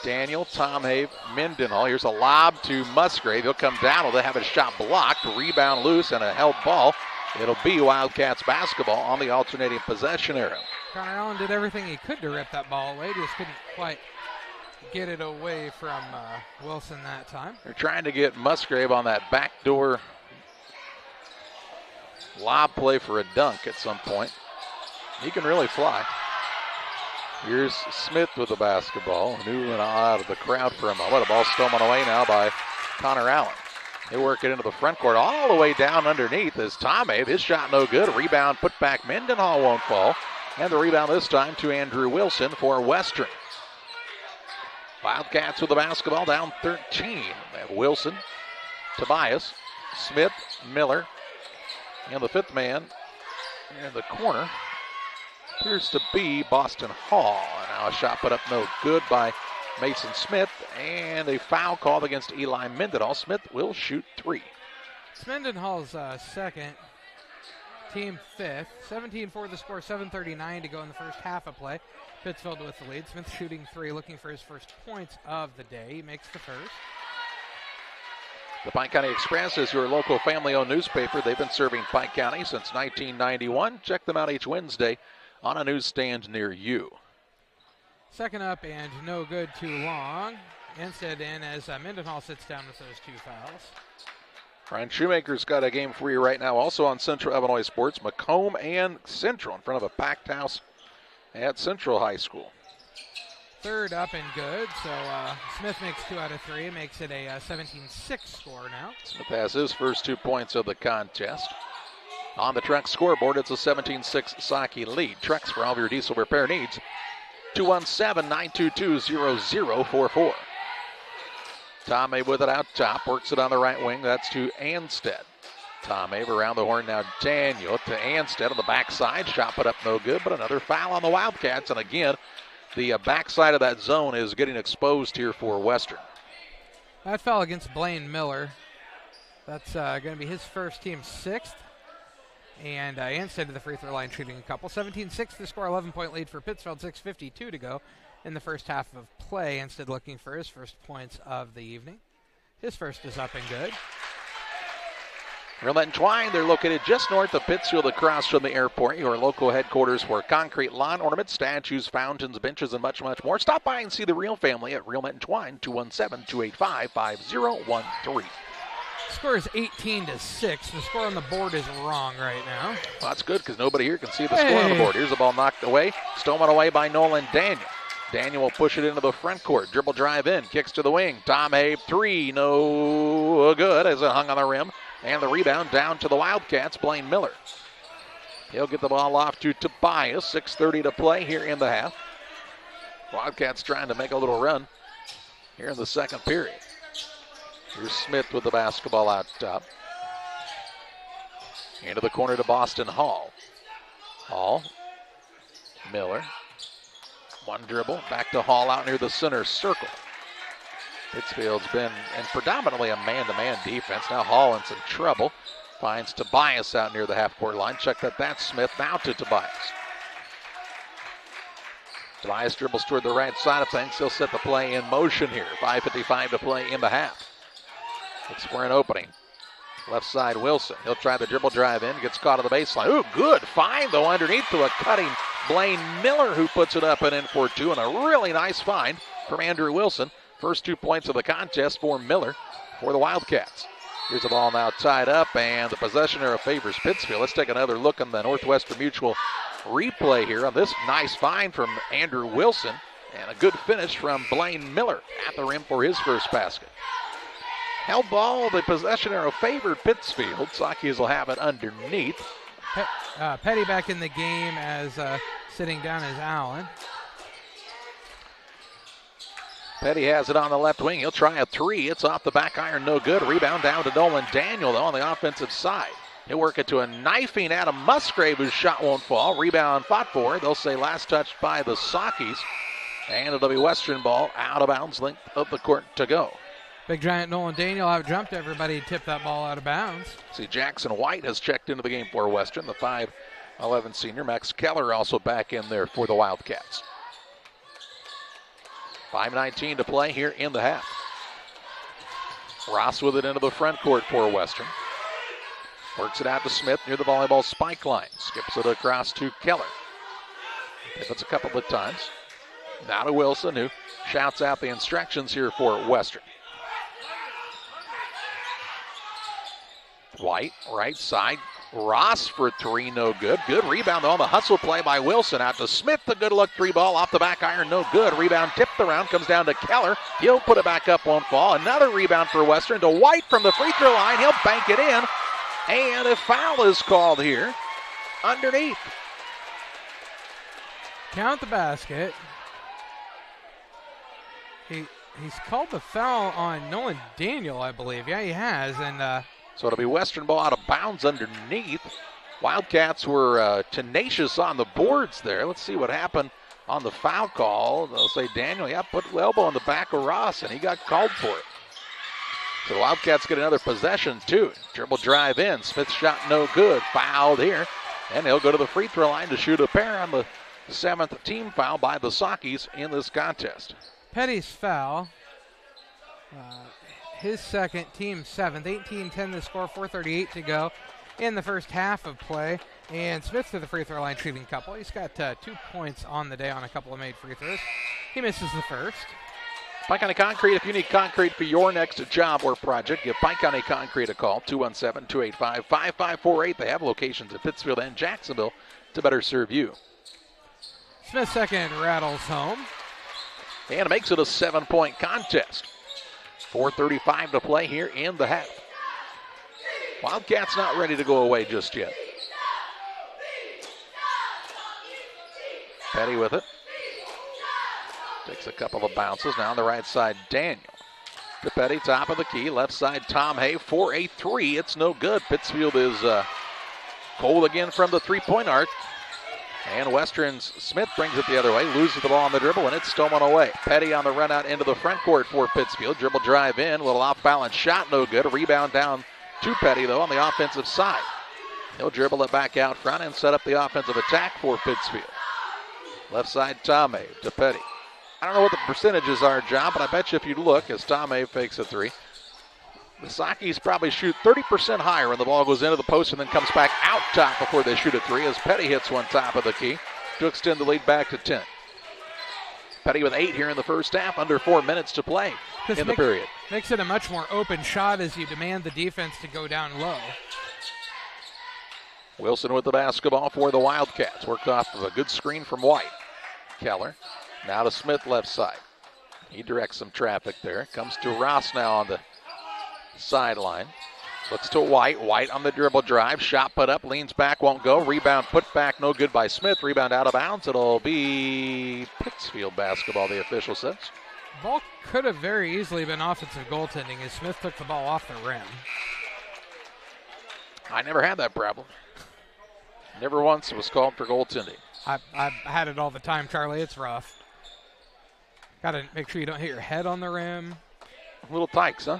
Daniel, Tom Have, Mendenhall. Here's a lob to Musgrave. He'll come down. They'll have a shot blocked. Rebound loose and a held ball. It'll be Wildcats basketball on the alternating possession arrow. Connor Allen did everything he could to rip that ball away. Just couldn't quite get it away from Wilson that time. They're trying to get Musgrave on that backdoor lob play for a dunk at some point. He can really fly. Here's Smith with the basketball. Newland out of the crowd for a moment. A ball stolen away now by Connor Allen. They work it into the front court all the way down underneath as Tom Have. His shot no good. Rebound put back. Mendenhall won't fall. And the rebound this time to Andrew Wilson for Western. Wildcats with the basketball down 13. They have Wilson, Tobias, Smith, Miller, and the fifth man in the corner appears to be Boston Hall. And now a shot put up no good by Mason Smith, and a foul called against Eli Mendenhall. Smith will shoot three. It's Mendenhall's second, team fifth. 17 for the score, 7:39 to go in the first half of play. Pittsfield with the lead. Smith shooting three, looking for his first points of the day. He makes the first. The Pike County Express is your local family-owned newspaper. They've been serving Pike County since 1991. Check them out each Wednesday on a newsstand near you. Second up and no good too long. Instead in as Mendenhall sits down with those two fouls. Ryan Shoemaker's got a game for you right now also on Central Illinois Sports. Macomb and Central in front of a packed house at Central High School. Third up and good, so Smith makes 2 out of 3, makes it a 17-6 score now. Smith has his first 2 points of the contest. On the Trex scoreboard, it's a 17-6 Saki lead. Trex for all of your diesel repair needs. 217-922-0044. Tom Abe with it out top, works it on the right wing. That's to Anstead. Tom Abe around the horn now. Daniel to Anstead on the backside. Shot put up no good, but another foul on the Wildcats. And again, the backside of that zone is getting exposed here for Western. That foul against Blaine Miller. That's going to be his first, team 6th. And Anstead to the free throw line shooting a couple. 17-6 the score, 11-point lead for Pittsfield, 6:52 to go in the first half of play. Anstead looking for his first points of the evening. His first is up and good. Reelette and Twine, they're located just north of Pittsfield across from the airport. Your local headquarters for concrete lawn ornaments, statues, fountains, benches, and much, much more. Stop by and see the Real family at Reelette and Twine, 217-285-5013. Score is 18-6. The score on the board is wrong right now. Well, that's good because nobody here can see the score on the board. Here's the ball knocked away. Stolen away by Nolan Daniel. Daniel will push it into the front court. Dribble drive in. Kicks to the wing. Tom Habe, 3. No good as it hung on the rim. And the rebound down to the Wildcats, Blaine Miller. He'll get the ball off to Tobias. 6:30 to play here in the half. Wildcats trying to make a little run here in the second period. Here's Smith with the basketball out top. Into the corner to Boston Hall. Hall. Miller. One dribble. Back to Hall out near the center circle. Pittsfield's been in predominantly a man-to-man defense. Now Hall in some trouble. Finds Tobias out near the half-court line. Check that. That's Smith. Now to Tobias. Tobias dribbles toward the right side of things. He'll set the play in motion here. 5:55 to play in the half. Looks for an opening. Left side, Wilson. He'll try the dribble drive in. Gets caught on the baseline. Ooh, good find, though, underneath to a cutting Blaine Miller, who puts it up and in for 2. And a really nice find from Andrew Wilson. First 2 points of the contest for Miller for the Wildcats. Here's the ball now tied up, and the possession arrow favors Pittsfield. Let's take another look on the Northwestern Mutual replay here on this nice find from Andrew Wilson. And a good finish from Blaine Miller at the rim for his first basket. Held ball, the possession arrow favored Pittsfield. Sakis will have it underneath. Petty back in the game as sitting down as Allen. Petty has it on the left wing. He'll try a 3. It's off the back iron, no good. Rebound down to Nolan Daniel, though, on the offensive side. He'll work it to a knifing Adam Musgrave, whose shot won't fall. Rebound fought for. They'll say last touched by the Sakis. And it'll be Western ball out of bounds, length of the court to go. Big giant Nolan Daniel out-jumped everybody, tipped that ball out of bounds. See, Jackson White has checked into the game for Western, the 5'10" 11 senior Max Keller also back in there for the Wildcats. 5:19 to play here in the half. Ross with it into the front court for Western. Works it out to Smith near the volleyball spike line. Skips it across to Keller. Pivots a couple of times. Now to Wilson, who shouts out the instructions here for Western. White, right side. Ross for three, no good. Good rebound on the hustle play by Wilson. Out to Smith, the good look three ball off the back iron, no good. Rebound tipped around, comes down to Keller. He'll put it back up, won't fall. Another rebound for Western to White from the free throw line. He'll bank it in. And a foul is called here underneath. Count the basket. He's called the foul on Nolan Daniel, I believe. Yeah, he has. And so it'll be Western ball out of bounds underneath. Wildcats were tenacious on the boards there. Let's see what happened on the foul call. They'll say Daniel, put the elbow on the back of Ross, and he got called for it. So the Wildcats get another possession, too. Dribble drive in. Smith's shot no good. Fouled here. And he'll go to the free throw line to shoot a pair on the 7th team foul by the Sockies in this contest. Petty's foul. His second, team 7th. 18-10 the score, 4:38 to go in the first half of play. And Smith to the free throw line shooting couple. He's got 2 points on the day on a couple of made free throws. He misses the first. Pike County Concrete, if you need concrete for your next job or project, give Pike County Concrete a call, 217-285-5548. They have locations at Pittsfield and Jacksonville to better serve you. Smith's second rattles home. And makes it a 7-point contest. 4:35 to play here in the half. Wildcats not ready to go away just yet. Petty with it. Takes a couple of bounces. Now on the right side, Daniel. To Petty, top of the key. Left side, Tom Hay for a three. It's no good. Pittsfield is cold again from the three-point arc. And Western's Smith brings it the other way. Loses the ball on the dribble, and it's stolen away. Petty on the run out into the front court for Pittsfield. Dribble drive in. A little off-balance shot, no good. A rebound down to Petty, though, on the offensive side. He'll dribble it back out front and set up the offensive attack for Pittsfield. Left side, Tomei to Petty. I don't know what the percentages are, John, but I bet you if you look as Tomei fakes a three, the Sockies probably shoot 30% higher when the ball goes into the post and then comes back out top before they shoot a three as Petty hits one top of the key to extend the lead back to 10. Petty with 8 here in the first half, under 4 minutes to play in the period. Makes it a much more open shot as you demand the defense to go down low. Wilson with the basketball for the Wildcats. Worked off of a good screen from White. Keller. Now to Smith left side. He directs some traffic there. Comes to Ross now on the sideline. Looks to White. White on the dribble drive. Shot put up. Leans back. Won't go. Rebound put back. No good by Smith. Rebound out of bounds. It'll be Pittsfield basketball, the official says. Ball could have very easily been offensive goaltending as Smith took the ball off the rim. I never had that problem. Never once it was called for goaltending. I've had it all the time, Charlie. It's rough. Got to make sure you don't hit your head on the rim. Little tykes, huh?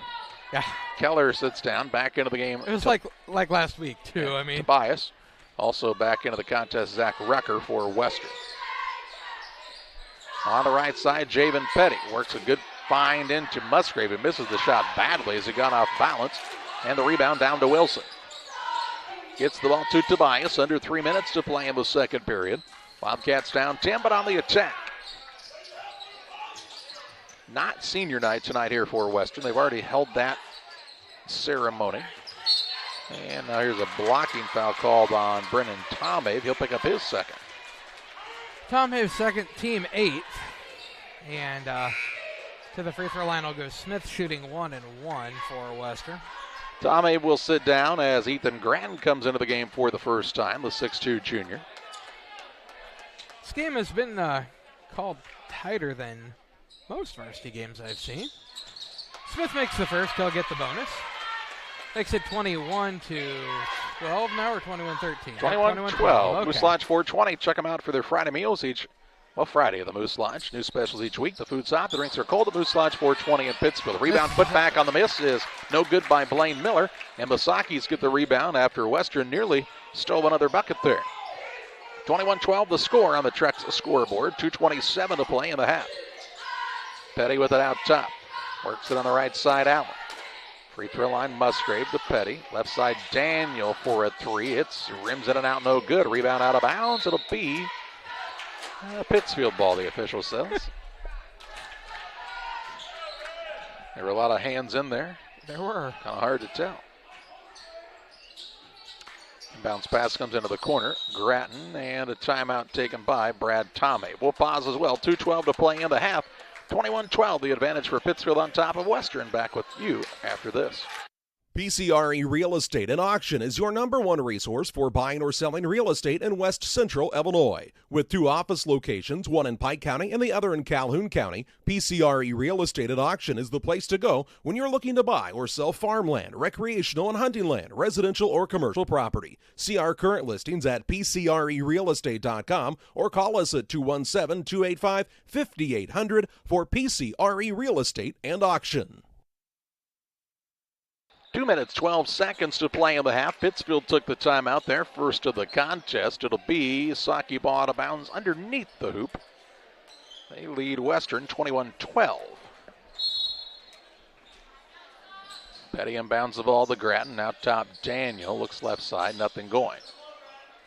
Yeah. Keller sits down, back into the game. It was like last week, too. Yeah, I mean, Tobias. Also back into the contest, Zach Rucker for Western. On the right side, Javen Petty works a good find into Musgrave. He misses the shot badly as he got off balance. And the rebound down to Wilson. Gets the ball to Tobias. Under 3 minutes to play in the second period. Wildcats down 10, but on the attack. Not senior night tonight here for Western. They've already held that ceremony. And now here's a blocking foul called on Brennan Tomave. He'll pick up his second. Tomave's second, team 8th. And to the free throw line will go Smith, shooting 1 and 1 for Western. Tomave will sit down as Ethan Grattan comes into the game for the first time, the 6'2 junior. This game has been called tighter than most varsity games I've seen. Smith makes the first. He'll get the bonus. Makes it 21-12 now, or 21-13? 21-12. Okay. Moose Lodge 420. Check them out for their Friday meals Friday at the Moose Lodge. New specials each week. The food's hot. The drinks are cold at Moose Lodge 420 in Pittsfield. The rebound put back on the miss is no good by Blaine Miller. And the Sockies get the rebound after Western nearly stole another bucket there. 21-12 the score on the Trex scoreboard. 2:27 to play in the half. Petty with it out top. Works it on the right side, Allen. Free throw line, Musgrave to Petty. Left side, Daniel for a three. It's rims in and out, no good. Rebound out of bounds. It'll be a Pittsfield ball, the official says. There were a lot of hands in there. There were. Kind of hard to tell. Bounce pass comes into the corner. Grattan, and a timeout taken by Brad Tomei. We'll pause as well. 2:12 to play in the half. 21-12, the advantage for Pittsfield on top of Western. Back with you after this. PCRE Real Estate and Auction is your #1 resource for buying or selling real estate in West Central Illinois. With 2 office locations, one in Pike County and the other in Calhoun County, PCRE Real Estate and Auction is the place to go when you're looking to buy or sell farmland, recreational and hunting land, residential or commercial property. See our current listings at PCRERealestate.com or call us at 217-285-5800 for PCRE Real Estate and Auction. 2 minutes, 12 seconds to play in the half. Pittsfield took the timeout there. First of the contest. It'll be Saki ball out of bounds underneath the hoop. They lead Western 21-12. Petty inbounds the ball to Grattan. Now top Daniel. Looks left side. Nothing going.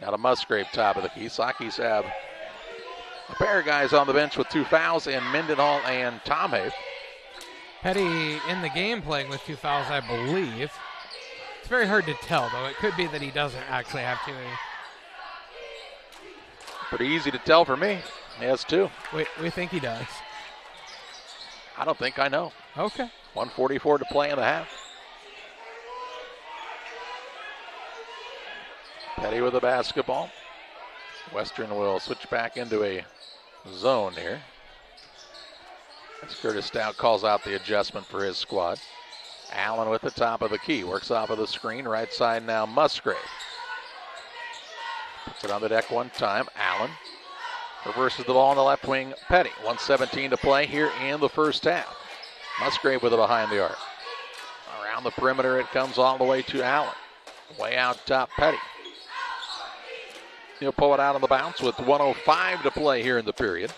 Now to Musgrave, top of the key. Sakis have a pair of guys on the bench with 2 fouls in Mendenhall and Tomei. Petty in the game playing with 2 fouls, I believe. It's very hard to tell, though. It could be that he doesn't actually have 2. Pretty easy to tell for me. He has 2. We think he does. I don't think I know. Okay. 1:44 to play in the half. Petty with the basketball. Western will switch back into a zone here. As Curtis Stout calls out the adjustment for his squad. Allen with the top of the key. Works off of the screen. Right side now Musgrave. Puts it on the deck one time. Allen reverses the ball on the left wing. Petty. 1:17 to play here in the first half. Musgrave with it behind the arc. Around the perimeter it comes all the way to Allen. Way out top Petty. He'll pull it out on the bounce with 1:05 to play here in the period.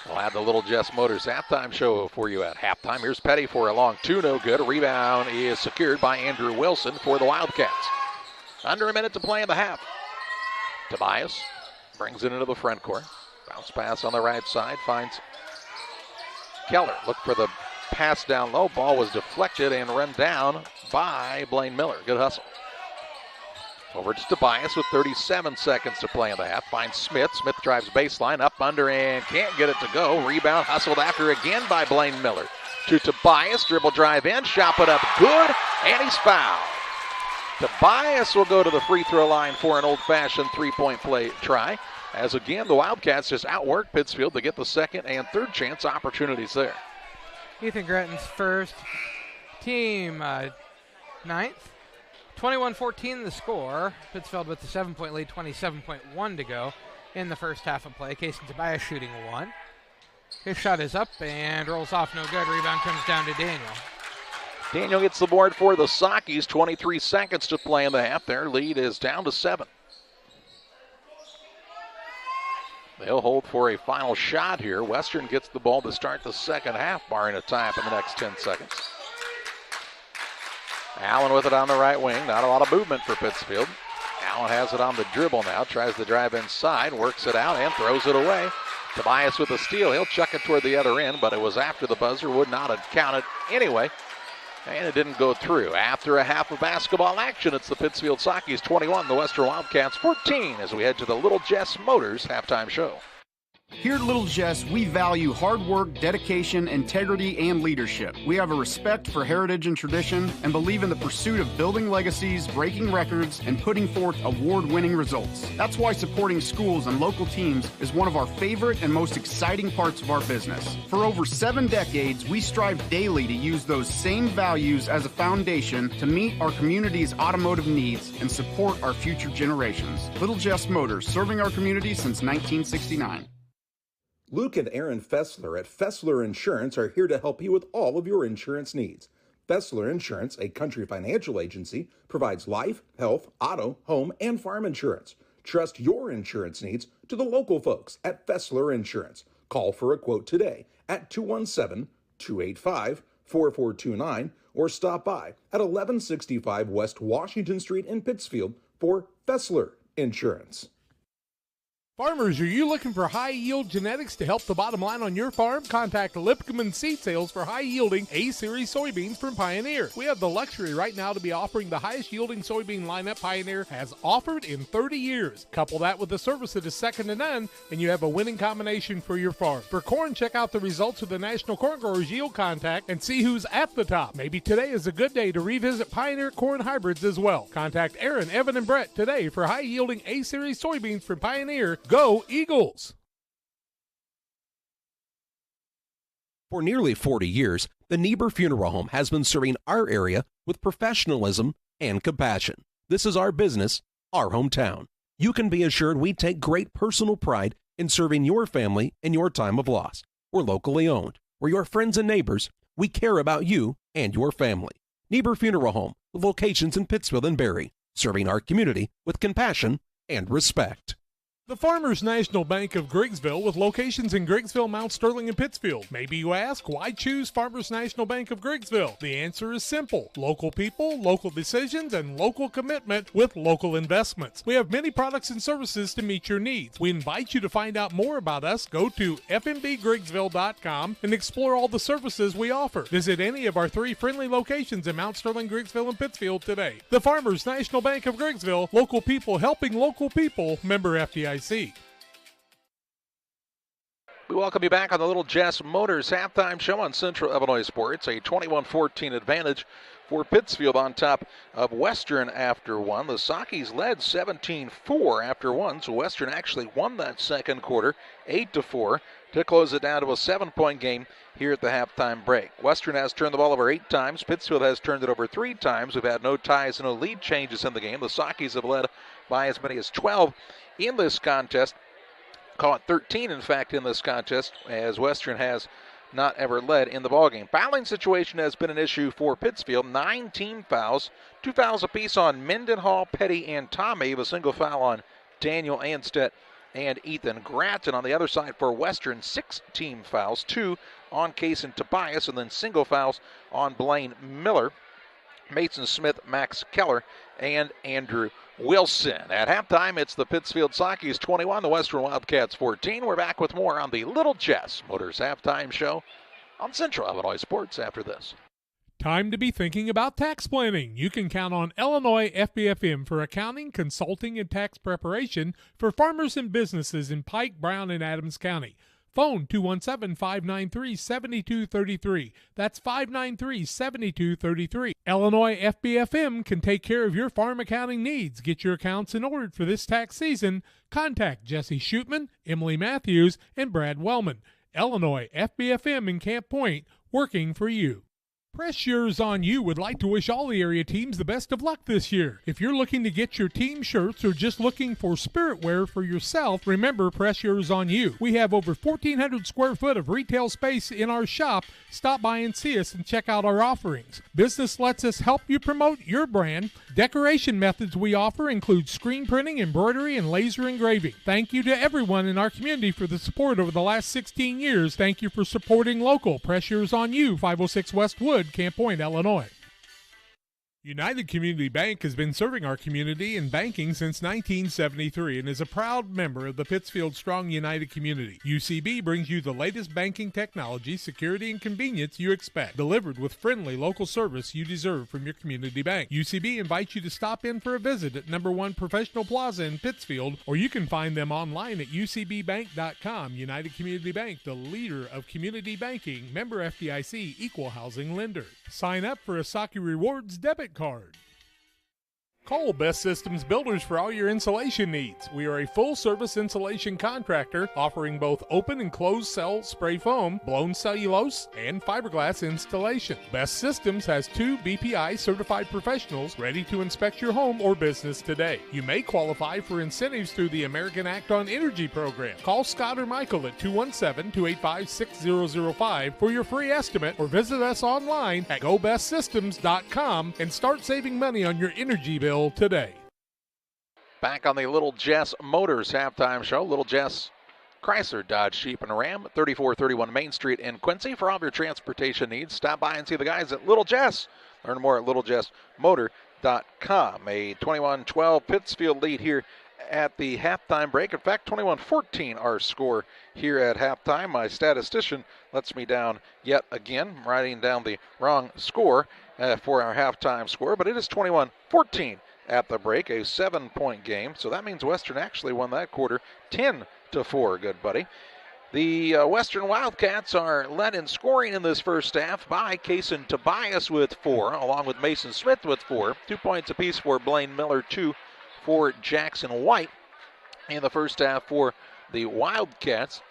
We'll have the Little Jess Motors halftime show for you at halftime. Here's Petty for a long 2, no good. Rebound is secured by Andrew Wilson for the Wildcats. Under a minute to play in the half. Tobias brings it into the front court. Bounce pass on the right side, finds Keller. Look for the pass down low. Ball was deflected and run down by Blaine Miller. Good hustle. Over to Tobias with 37 seconds to play in the half. Finds Smith. Smith drives baseline, up under, and can't get it to go. Rebound hustled after again by Blaine Miller. To Tobias, dribble drive in, shot put up good, and he's fouled. Tobias will go to the free throw line for an old-fashioned three-point play try. As again, the Wildcats just outwork Pittsfield to get the second and third chance opportunities there. Ethan Grattan's first, team ninth. 21-14 the score. Pittsfield with the 7-point lead, 27.1 to go in the first half of play. Casey Tobias shooting 1. His shot is up and rolls off, no good. Rebound comes down to Daniel. Daniel gets the board for the Sakis. 23 seconds to play in the half. Their lead is down to 7. They'll hold for a final shot here. Western gets the ball to start the second half, barring a tie up in the next 10 seconds. Allen with it on the right wing. Not a lot of movement for Pittsfield. Allen has it on the dribble now. Tries to drive inside. Works it out and throws it away. Tobias with a steal. He'll chuck it toward the other end, but it was after the buzzer. Would not have counted anyway. And it didn't go through. After a half of basketball action, it's the Pittsfield Sakis 21, the Western Wildcats 14 as we head to the Little Jess Motors halftime show. Here at Little Jess, we value hard work, dedication, integrity, and leadership. We have a respect for heritage and tradition and believe in the pursuit of building legacies, breaking records, and putting forth award-winning results. That's why supporting schools and local teams is one of our favorite and most exciting parts of our business. For over 7 decades, we strive daily to use those same values as a foundation to meet our community's automotive needs and support our future generations. Little Jess Motors, serving our community since 1969. Luke and Aaron Fessler at Fessler Insurance are here to help you with all of your insurance needs. Fessler Insurance, a country financial agency, provides life, health, auto, home, and farm insurance. Trust your insurance needs to the local folks at Fessler Insurance. Call for a quote today at 217-285-4429 or stop by at 1165 West Washington Street in Pittsfield for Fessler Insurance. Farmers, are you looking for high-yield genetics to help the bottom line on your farm? Contact Lipcomb Seed Sales for high-yielding A-Series soybeans from Pioneer. We have the luxury right now to be offering the highest-yielding soybean lineup Pioneer has offered in 30 years. Couple that with the service that is second to none, and you have a winning combination for your farm. For corn, check out the results of the National Corn Growers Yield Contact and see who's at the top. Maybe today is a good day to revisit Pioneer corn hybrids as well. Contact Aaron, Evan, and Brett today for high-yielding A-Series soybeans from Pioneer. Go Eagles! For nearly 40 years, the Niebuhr Funeral Home has been serving our area with professionalism and compassion. This is our business, our hometown. You can be assured we take great personal pride in serving your family in your time of loss. We're locally owned. We're your friends and neighbors. We care about you and your family. Niebuhr Funeral Home, with locations in Pittsfield and Barry, serving our community with compassion and respect. The Farmers National Bank of Griggsville, with locations in Griggsville, Mount Sterling, and Pittsfield. Maybe you ask, why choose Farmers National Bank of Griggsville? The answer is simple. Local people, local decisions, and local commitment with local investments. We have many products and services to meet your needs. We invite you to find out more about us. Go to fmbgriggsville.com and explore all the services we offer. Visit any of our 3 friendly locations in Mount Sterling, Griggsville, and Pittsfield today. The Farmers National Bank of Griggsville, local people helping local people, member FDIC. We welcome you back on the Little Jess Motors halftime show on Central Illinois Sports. A 21-14 advantage for Pittsfield on top of Western after one. The Sockies led 17-4 after one, so Western actually won that second quarter 8-4 to close it down to a 7-point game here at the halftime break. Western has turned the ball over 8 times. Pittsfield has turned it over 3 times. We've had no ties and no lead changes in the game. The Sockies have led by as many as 12 in this contest. Call it 13, in fact, in this contest, as Western has not ever led in the ballgame. Fouling situation has been an issue for Pittsfield. 9 team fouls, 2 fouls apiece on Mendenhall, Petty, and Tommy. A single foul on Daniel Anstedt and Ethan Gratton. On the other side for Western, 6 team fouls, 2 on Case and Tobias, and then single fouls on Blaine Miller, Mason Smith, Max Keller, and Andrew Wilson. At halftime, it's the Pittsfield Sockies 21, the Western Wildcats 14. We're back with more on the Little Jess Motors halftime show on Central Illinois Sports after this. Time to be thinking about tax planning. You can count on Illinois FBFM for accounting, consulting, and tax preparation for farmers and businesses in Pike, Brown, and Adams County. Phone 217-593-7233. That's 593-7233. Illinois FBFM can take care of your farm accounting needs. Get your accounts in order for this tax season. Contact Jesse Shootman, Emily Matthews, and Brad Wellman. Illinois FBFM in Camp Point, working for you. Press Yours On You would like to wish all the area teams the best of luck this year. If you're looking to get your team shirts or just looking for spirit wear for yourself, remember Press Yours On You. We have over 1,400 square foot of retail space in our shop. Stop by and see us and check out our offerings. Business lets us help you promote your brand. Decoration methods we offer include screen printing, embroidery, and laser engraving. Thank you to everyone in our community for the support over the last 16 years. Thank you for supporting local. Press Yours On You, 506 West Wood, Camp Point, Illinois. United Community Bank has been serving our community in banking since 1973 and is a proud member of the Pittsfield Strong United community. UCB brings you the latest banking technology, security, and convenience you expect, delivered with friendly local service you deserve from your community bank. UCB invites you to stop in for a visit at number 1 Professional Plaza in Pittsfield, or you can find them online at ucbbank.com. United Community Bank, the leader of community banking, member FDIC, equal housing lender. Sign up for a Saki Rewards debit card. Call Best Systems Builders for all your insulation needs. We are a full-service insulation contractor offering both open and closed cell spray foam, blown cellulose, and fiberglass installation. Best Systems has 2 BPI certified professionals ready to inspect your home or business today. You may qualify for incentives through the American Act on Energy program. Call Scott or Michael at 217-285-6005 for your free estimate, or visit us online at gobestsystems.com and start saving money on your energy bill today. Back on the Little Jess Motors halftime show. Little Jess Chrysler, Dodge, Jeep, and Ram, 3431 Main Street in Quincy. For all of your transportation needs, stop by and see the guys at Little Jess. Learn more at littlejessmotor.com. A 21-12 Pittsfield lead here at the halftime break. In fact, 21-14 our score here at halftime. My statistician lets me down yet again, writing down the wrong score for our halftime score, but it is 21-14 at the break, a 7-point game. So that means Western actually won that quarter 10-4, good buddy. The Western Wildcats are led in scoring in this first half by Kason Tobias with 4, along with Mason Smith with 4. 2 points apiece for Blaine Miller, 2 for Jackson White in the first half for the Wildcats.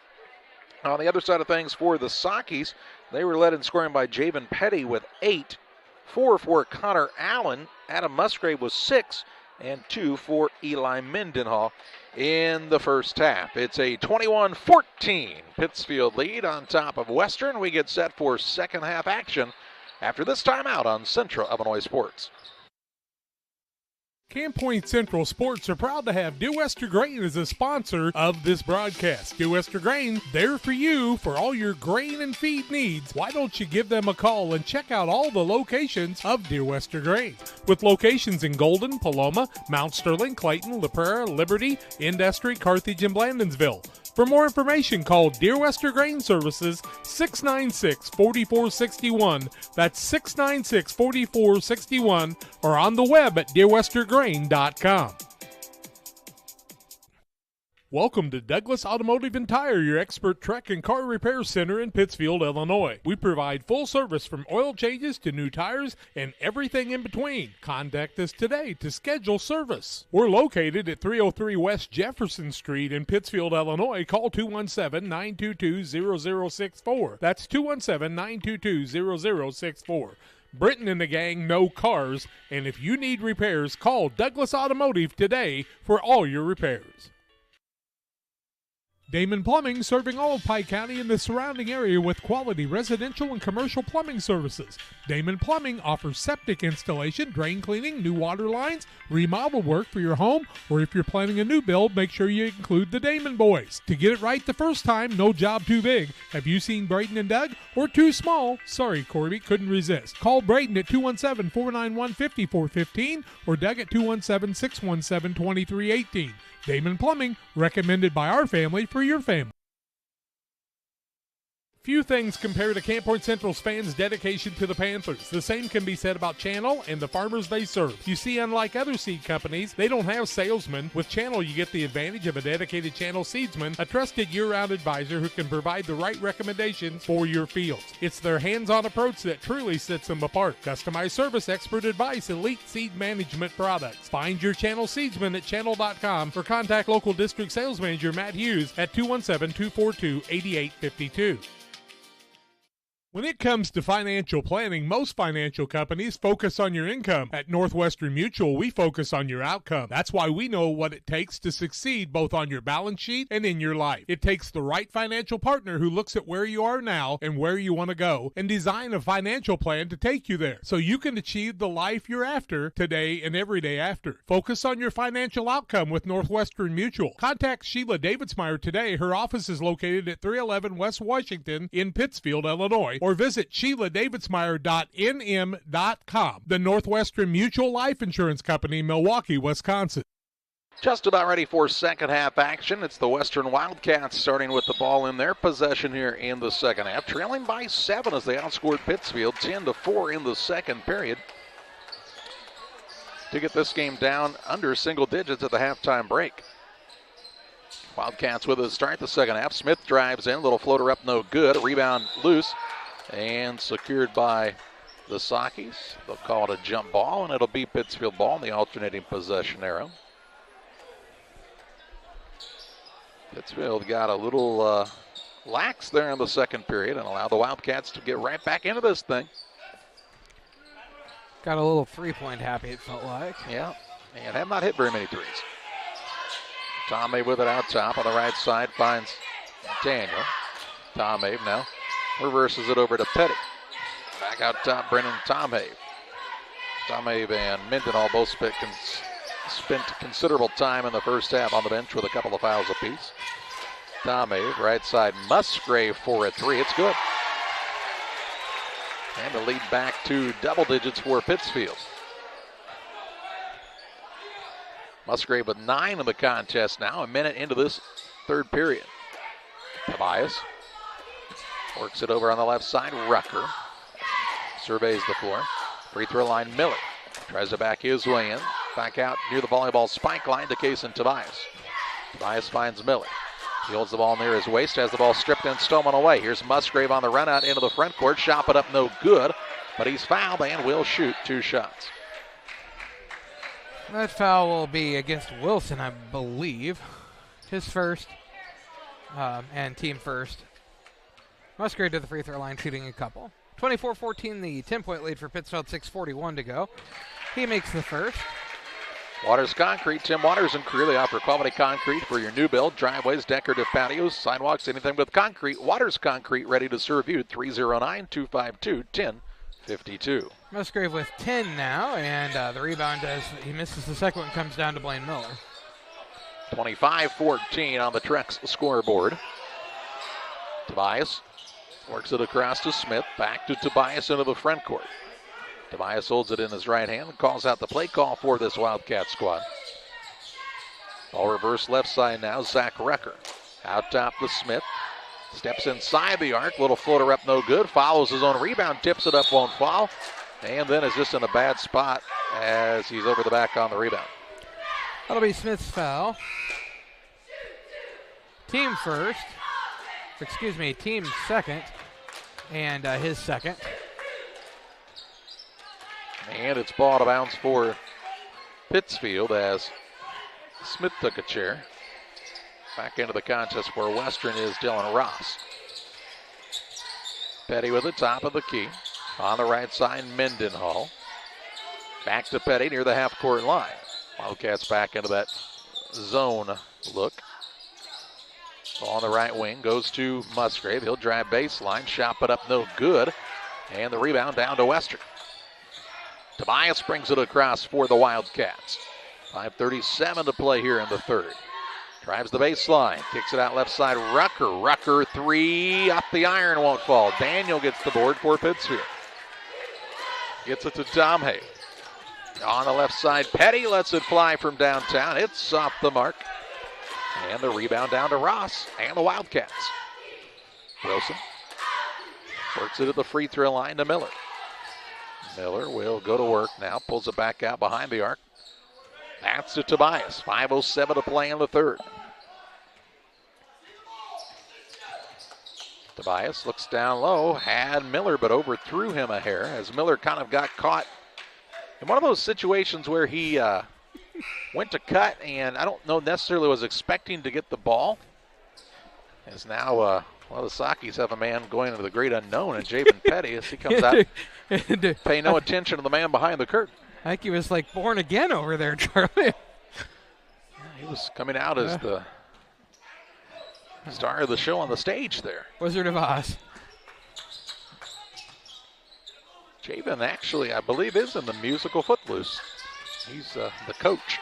On the other side of things for the Sockies, they were led in scoring by Javen Petty with 8, 4 for Connor Allen, Adam Musgrave was 6, and 2 for Eli Mendenhall in the first half. It's a 21-14 Pittsfield lead on top of Western. We get set for second half action after this timeout on Central Illinois Sports. Camp Point Central Sports are proud to have Dear Western Grain as a sponsor of this broadcast. Dear Western Grain, there for you for all your grain and feed needs. Why don't you give them a call and check out all the locations of Dear Western Grain? With locations in Golden, Paloma, Mount Sterling, Clayton, La Prairie, Liberty, Industry, Carthage, and Blandonsville. For more information, call Dear Western Grain Services 696-4461. That's 696-4461, or on the web at dearwesterngrain.com. Welcome to Douglas Automotive and Tire, your expert truck and car repair center in Pittsfield, Illinois. We provide full service from oil changes to new tires and everything in between. Contact us today to schedule service. We're located at 303 West Jefferson Street in Pittsfield, Illinois. Call 217-922-0064. That's 217-922-0064. Britton and the gang know cars, and if you need repairs, call Douglas Automotive today for all your repairs. Damon Plumbing, serving all of Pike County and the surrounding area with quality residential and commercial plumbing services. Damon Plumbing offers septic installation, drain cleaning, new water lines, remodel work for your home, or if you're planning a new build, make sure you include the Damon boys. To get it right the first time, no job too big. Have you seen Braden and Doug? Or too small? Sorry, Corby, couldn't resist. Call Braden at 217-491-5415 or Doug at 217-617-2318. Damon Plumbing, recommended by our family for your family. Few things compare to Camp Point Central's fans' dedication to the Panthers. The same can be said about Channel and the farmers they serve. You see, unlike other seed companies, they don't have salesmen. With Channel, you get the advantage of a dedicated Channel seedsman, a trusted year-round advisor who can provide the right recommendations for your fields. It's their hands-on approach that truly sets them apart. Customized service, expert advice, elite seed management products. Find your Channel seedsman at channel.com or contact local district sales manager Matt Hughes at 217-242-8852. When it comes to financial planning, most financial companies focus on your income. At Northwestern Mutual, we focus on your outcome. That's why we know what it takes to succeed both on your balance sheet and in your life. It takes the right financial partner who looks at where you are now and where you want to go and design a financial plan to take you there so you can achieve the life you're after today and every day after. Focus on your financial outcome with Northwestern Mutual. Contact Sheila Davidsmeyer today. Her office is located at 311 West Washington in Pittsfield, Illinois, or visit SheilaDavidsmeyer.nm.com. The Northwestern Mutual Life Insurance Company, Milwaukee, Wisconsin. Just about ready for second half action. It's the Western Wildcats starting with the ball in their possession here in the second half, trailing by 7 as they outscored Pittsfield 10-4 in the second period to get this game down under single digits at the halftime break. Wildcats with a start the second half. Smith drives in, little floater up, no good. Rebound loose and secured by the Sockies. They'll call it a jump ball, and it'll be Pittsfield ball in the alternating possession arrow. Pittsfield got a little lax there in the second period and allowed the Wildcats to get right back into this thing. Got a little three-point happy, it felt like. Yeah, and have not hit very many threes. Tomei with it out top on the right side, finds Daniel. Tomei now reverses it over to Petty. Back out top, Brennan Tomei. Tomei and Mendenhall both spent considerable time in the first half on the bench with a couple of fouls apiece. Tomei, right side, Musgrave for a three. It's good. And the lead back to double digits for Pittsfield. Musgrave with 9 in the contest now, a minute into this third period. Tobias works it over on the left side. Rucker surveys the floor. Free throw line, Miller tries to back his way in. Back out near the volleyball spike line to Kason Tobias. Tobias finds Miller. He holds the ball near his waist, has the ball stripped and stolen away. Here's Musgrave on the run out into the front court. Shot it up, no good, but he's fouled and will shoot 2 shots. That foul will be against Wilson, I believe. His first and team first. Musgrave to the free throw line, shooting a couple. 24-14, the 10-point lead for Pittsfield, 6:41 to go. He makes the first. Waters Concrete, Tim Waters and Creeley offer quality concrete for your new build, driveways, decorative patios, sidewalks, anything with concrete. Waters Concrete, ready to serve you. 309-252-1052. Musgrave with 10 now, and the rebound as he misses the second one comes down to Blaine Miller. 25-14 on the Trex scoreboard. Tobias works it across to Smith, back to Tobias into the front court. Tobias holds it in his right hand and calls out the play call for this Wildcat squad. Ball reverse left side now, Zach Rucker. Out top to Smith. Steps inside the arc, little floater up, no good. Follows his own rebound, tips it up, won't fall. And then is just in a bad spot as he's over the back on the rebound. That'll be Smith's foul. Team first. Excuse me, team second. And his second. And it's ball out of bounds for Pittsfield as Smith took a chair. Back into the contest for Western is Dylan Ross. Petty with the top of the key. On the right side, Mendenhall. Back to Petty near the half-court line. Wildcats back into that zone look. Ball on the right wing goes to Musgrave. He'll drive baseline, shot it up, no good. And the rebound down to Western. Tobias brings it across for the Wildcats. 5:37 to play here in the third. Drives the baseline, kicks it out left side. Rucker three, up the iron, won't fall. Daniel gets the board for Pittsfield. Gets it to Tomei. On the left side, Petty lets it fly from downtown. It's off the mark. And the rebound down to Ross and the Wildcats. Wilson works it at the free throw line to Miller. Miller will go to work now, pulls it back out behind the arc. That's to Tobias. 5:07 to play in the third. Tobias looks down low, had Miller, but overthrew him a hair as Miller kind of got caught in one of those situations where he went to cut and I don't know necessarily was expecting to get the ball. As now the Sakis have a man going into the great unknown, and Jabin Petty as he comes out, pay no attention to the man behind the curtain. I think he was like born again over there, Charlie. He was coming out as the star of the show on the stage there. Wizard of Oz. Jabin actually, I believe, is in the musical Footloose. He's the coach.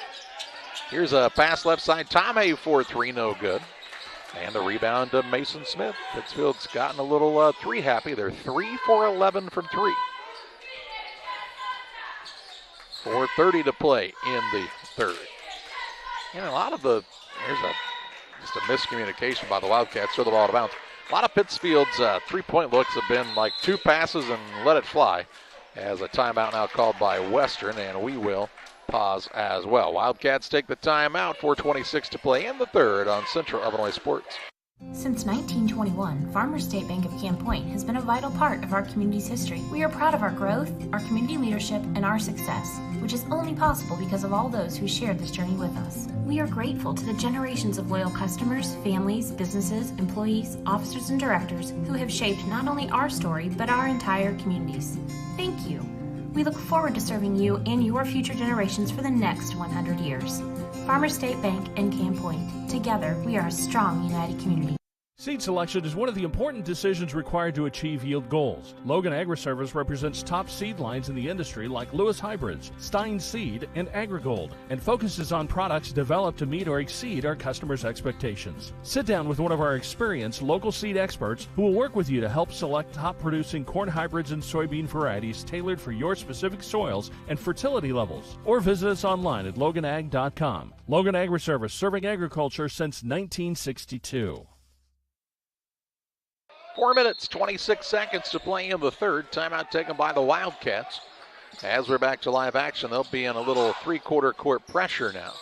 Here's a pass left side. Tomei for three, no good. And the rebound to Mason Smith. Pittsfield's gotten a little three happy. They're 3 for 11 from three. 4:30 to play in the third. And a lot of just a miscommunication by the Wildcats. Throw the ball out of bounds. A lot of Pittsfield's three-point looks have been like two passes and let it fly. As a timeout now called by Western, and we will pause as well. Wildcats take the timeout. 4:26 to play in the third on Central Illinois Sports. Since 1921, Farmers State Bank of Camp Point has been a vital part of our community's history. We are proud of our growth, our community leadership, and our success, which is only possible because of all those who shared this journey with us. We are grateful to the generations of loyal customers, families, businesses, employees, officers, and directors who have shaped not only our story, but our entire communities. Thank you. We look forward to serving you and your future generations for the next 100 years. Farmers State Bank and Camp Point. Together, we are a strong, united community. Seed selection is one of the important decisions required to achieve yield goals. Logan Agri-Service represents top seed lines in the industry like Lewis Hybrids, Stein Seed, and AgriGold, and focuses on products developed to meet or exceed our customers' expectations. Sit down with one of our experienced local seed experts who will work with you to help select top-producing corn hybrids and soybean varieties tailored for your specific soils and fertility levels. Or visit us online at loganag.com. Logan Agri-Service, serving agriculture since 1962. 4 minutes, 26 seconds to play in the third. Timeout taken by the Wildcats. As we're back to live action, they'll be in a little three-quarter court pressure now.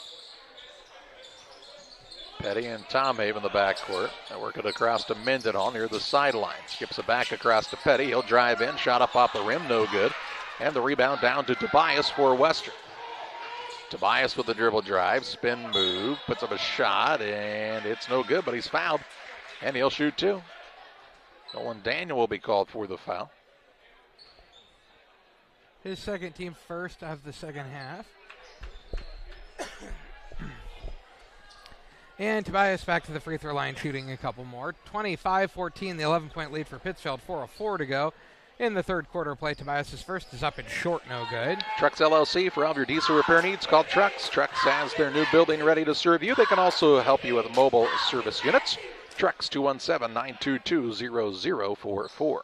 Petty and Tomhaven in the backcourt. They work it across to Mendenhall near the sideline. Skips it back across to Petty. He'll drive in. Shot up off the rim, no good. And the rebound down to Tobias for Western. Tobias with the dribble drive, spin move, puts up a shot, and it's no good, but he's fouled. And he'll shoot two. Nolan Daniel will be called for the foul. His second team first of the second half. And Tobias back to the free throw line shooting a couple more. 25-14, the 11-point lead for Pittsfield, 4:04 to go. In the third quarter play, Tobias' first is up and short, no good. Trucks LLC, for all of your diesel repair needs, call Trucks. Trucks has their new building ready to serve you. They can also help you with mobile service units. Trucks 217-922-0044.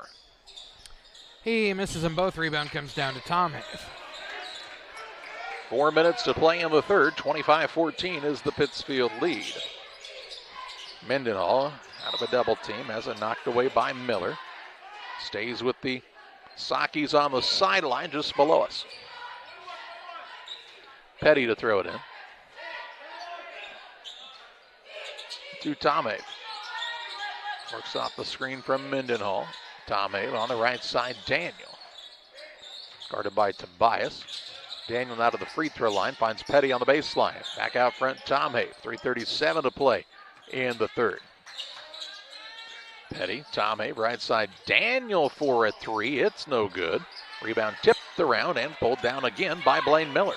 He misses them both. Rebound comes down to Tomhaven. 4 minutes to play in the third. 25-14 is the Pittsfield lead. Mendenhall out of a double team, has it knocked away by Miller. Stays with the Sakis on the sideline just below us. Petty to throw it in. To Tomhaven. Works off the screen from Mendenhall. Tomhaven on the right side, Daniel. Guarded by Tobias. Daniel out of the free throw line, finds Petty on the baseline. Back out front, Tomhaven. 3:37 to play in the third. Petty, Tomhaven, right side, Daniel for a three. It's no good. Rebound tipped around and pulled down again by Blaine Miller.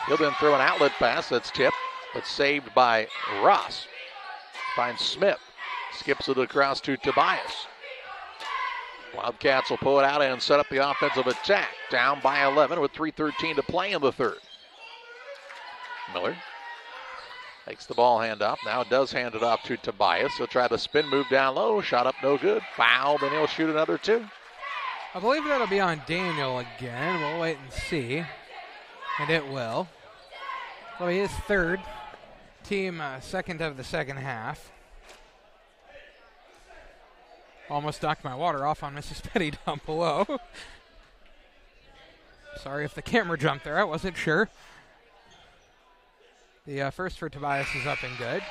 He'll then throw an outlet pass that's tipped, but saved by Ross. Finds Smith. Skips it across to Tobias. Wildcats will pull it out and set up the offensive attack. Down by 11 with 3:13 to play in the third. Miller takes the ball handoff. Now does hand it off to Tobias. He'll try the spin move down low. Shot up no good. Fouled, and he'll shoot another two. I believe that'll be on Daniel again. We'll wait and see. And it will. Well, he is third. Team second of the second half. Almost knocked my water off on Mrs. Petty down below. Sorry if the camera jumped there. I wasn't sure. The first for Tobias is up and good.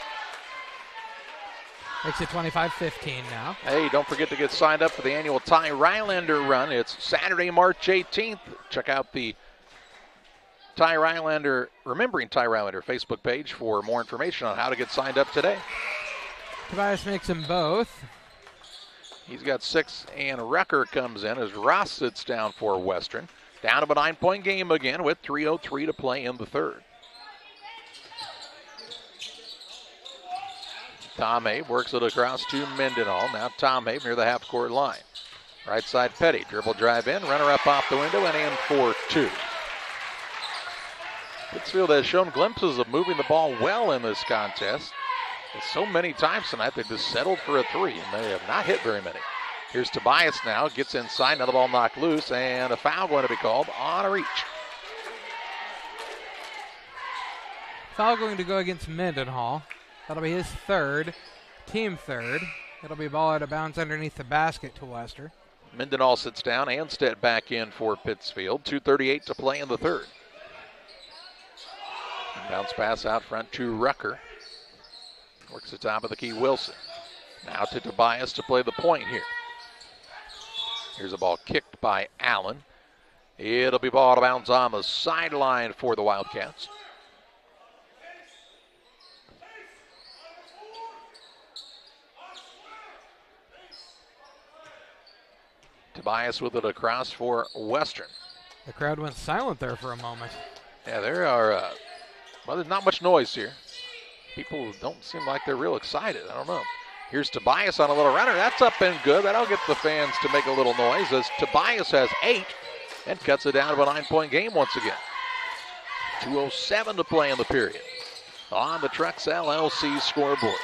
Makes it 25-15 now. Hey, don't forget to get signed up for the annual Ty Rylander run. It's Saturday, March 18th. Check out the Remembering Ty Rylander Facebook page for more information on how to get signed up today. Tobias makes them both. He's got 6, and Rucker comes in as Ross sits down for Western. Down to a 9-point game again with 3:03 to play in the third. Tomhaven works it across to Mendenhall. Now Tomhaven near the half-court line. Right side Petty, dribble drive in, runner up off the window and in for two. Pittsfield has shown glimpses of moving the ball well in this contest. So many times tonight they just settled for a three, and they have not hit very many. Here's Tobias now, gets inside, now the ball knocked loose, and a foul going to be called on a reach. Foul going to go against Mendenhall. That'll be his third, team third. It'll be ball out of bounds underneath the basket to Lester. Mendenhall sits down, Anstead back in for Pittsfield. 2:38 to play in the third. Bounce pass out front to Rucker. Works the top of the key, Wilson. Now to Tobias to play the point here. Here's a ball kicked by Allen. It'll be ball out of bounds on the sideline for the Wildcats. Tobias with it across for Western. The crowd went silent there for a moment. Yeah, there are, there's not much noise here. People don't seem like they're real excited. I don't know. Here's Tobias on a little runner. That's up and good. That'll get the fans to make a little noise as Tobias has 8 and cuts it down to a 9-point game once again. 2:07 to play in the period. On the Trex LLC scoreboard.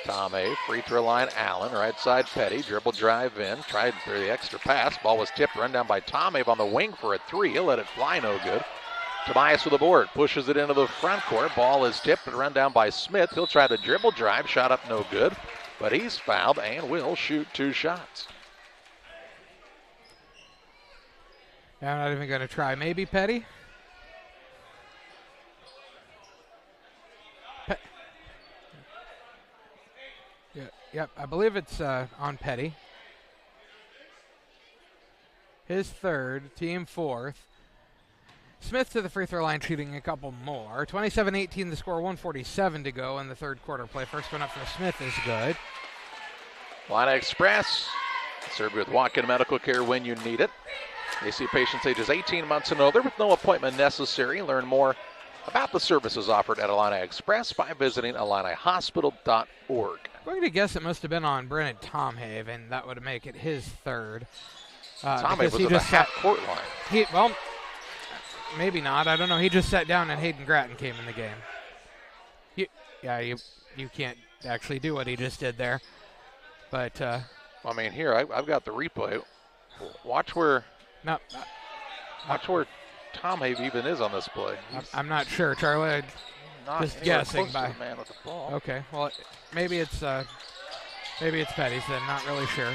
Tomei, free throw line, Allen, right side Petty, dribble drive in, tried for the extra pass. Ball was tipped, run down by Tomei on the wing for a 3. He'll let it fly, no good. Tobias with the board, pushes it into the front court. Ball is tipped and run down by Smith. He'll try the dribble drive, shot up no good, but he's fouled and will shoot 2 shots. I'm not even going to try. Maybe Petty? Yep, I believe it's on Petty. His third, team 4th. Smith to the free throw line, shooting a couple more. 27-18 the score, 1:47 to go in the third quarter play. First one up for Smith is good. Illini Express, served with walk-in medical care when you need it. They see patients ages 18 months and older with no appointment necessary. Learn more about the services offered at Illini Express by visiting IlliniHospital.org. I'm going to guess it must have been on Brennan Tomhave, and that would make it his third. Tomhave was at the half-court line. Well, maybe not. I don't know. He just sat down, and Hayden Gratton came in the game. You can't actually do what he just did there. But I mean, here I've got the replay. Watch where Tomhave even is on this play. I'm not sure, Charlie. Just guessing by the man with the ball. Okay, well maybe it's Petty's then. Not really sure.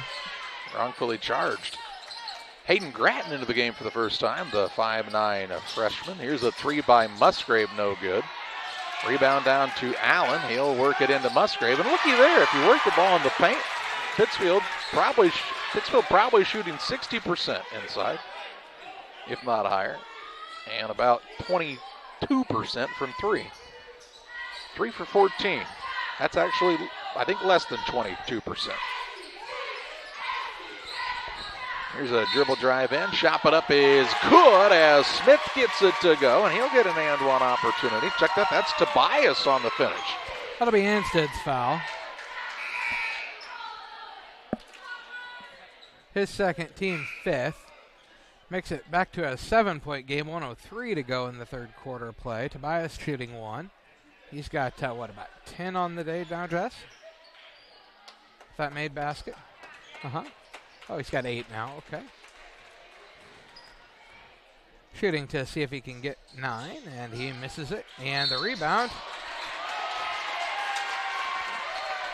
Wrongfully charged. Hayden Gratton into the game for the first time, the 5'9" freshman. Here's a 3 by Musgrave, no good. Rebound down to Allen. He'll work it into Musgrave. And looky there, if you work the ball in the paint, Pittsfield probably shooting 60% inside, if not higher, and about 22% from 3. 3 for 14. That's actually, I think, less than 22%. Here's a dribble drive in. Shot it up is good as Smith gets it to go, and he'll get an and one opportunity. Check that. That's Tobias on the finish. That'll be Anstead's foul. His second, team 5th. Makes it back to a 7-point game. 1:03 to go in the third quarter play. Tobias shooting 1. He's got, about 10 on the day now, Jess? That made basket? Oh, he's got 8 now. Okay. Shooting to see if he can get 9, and he misses it. And the rebound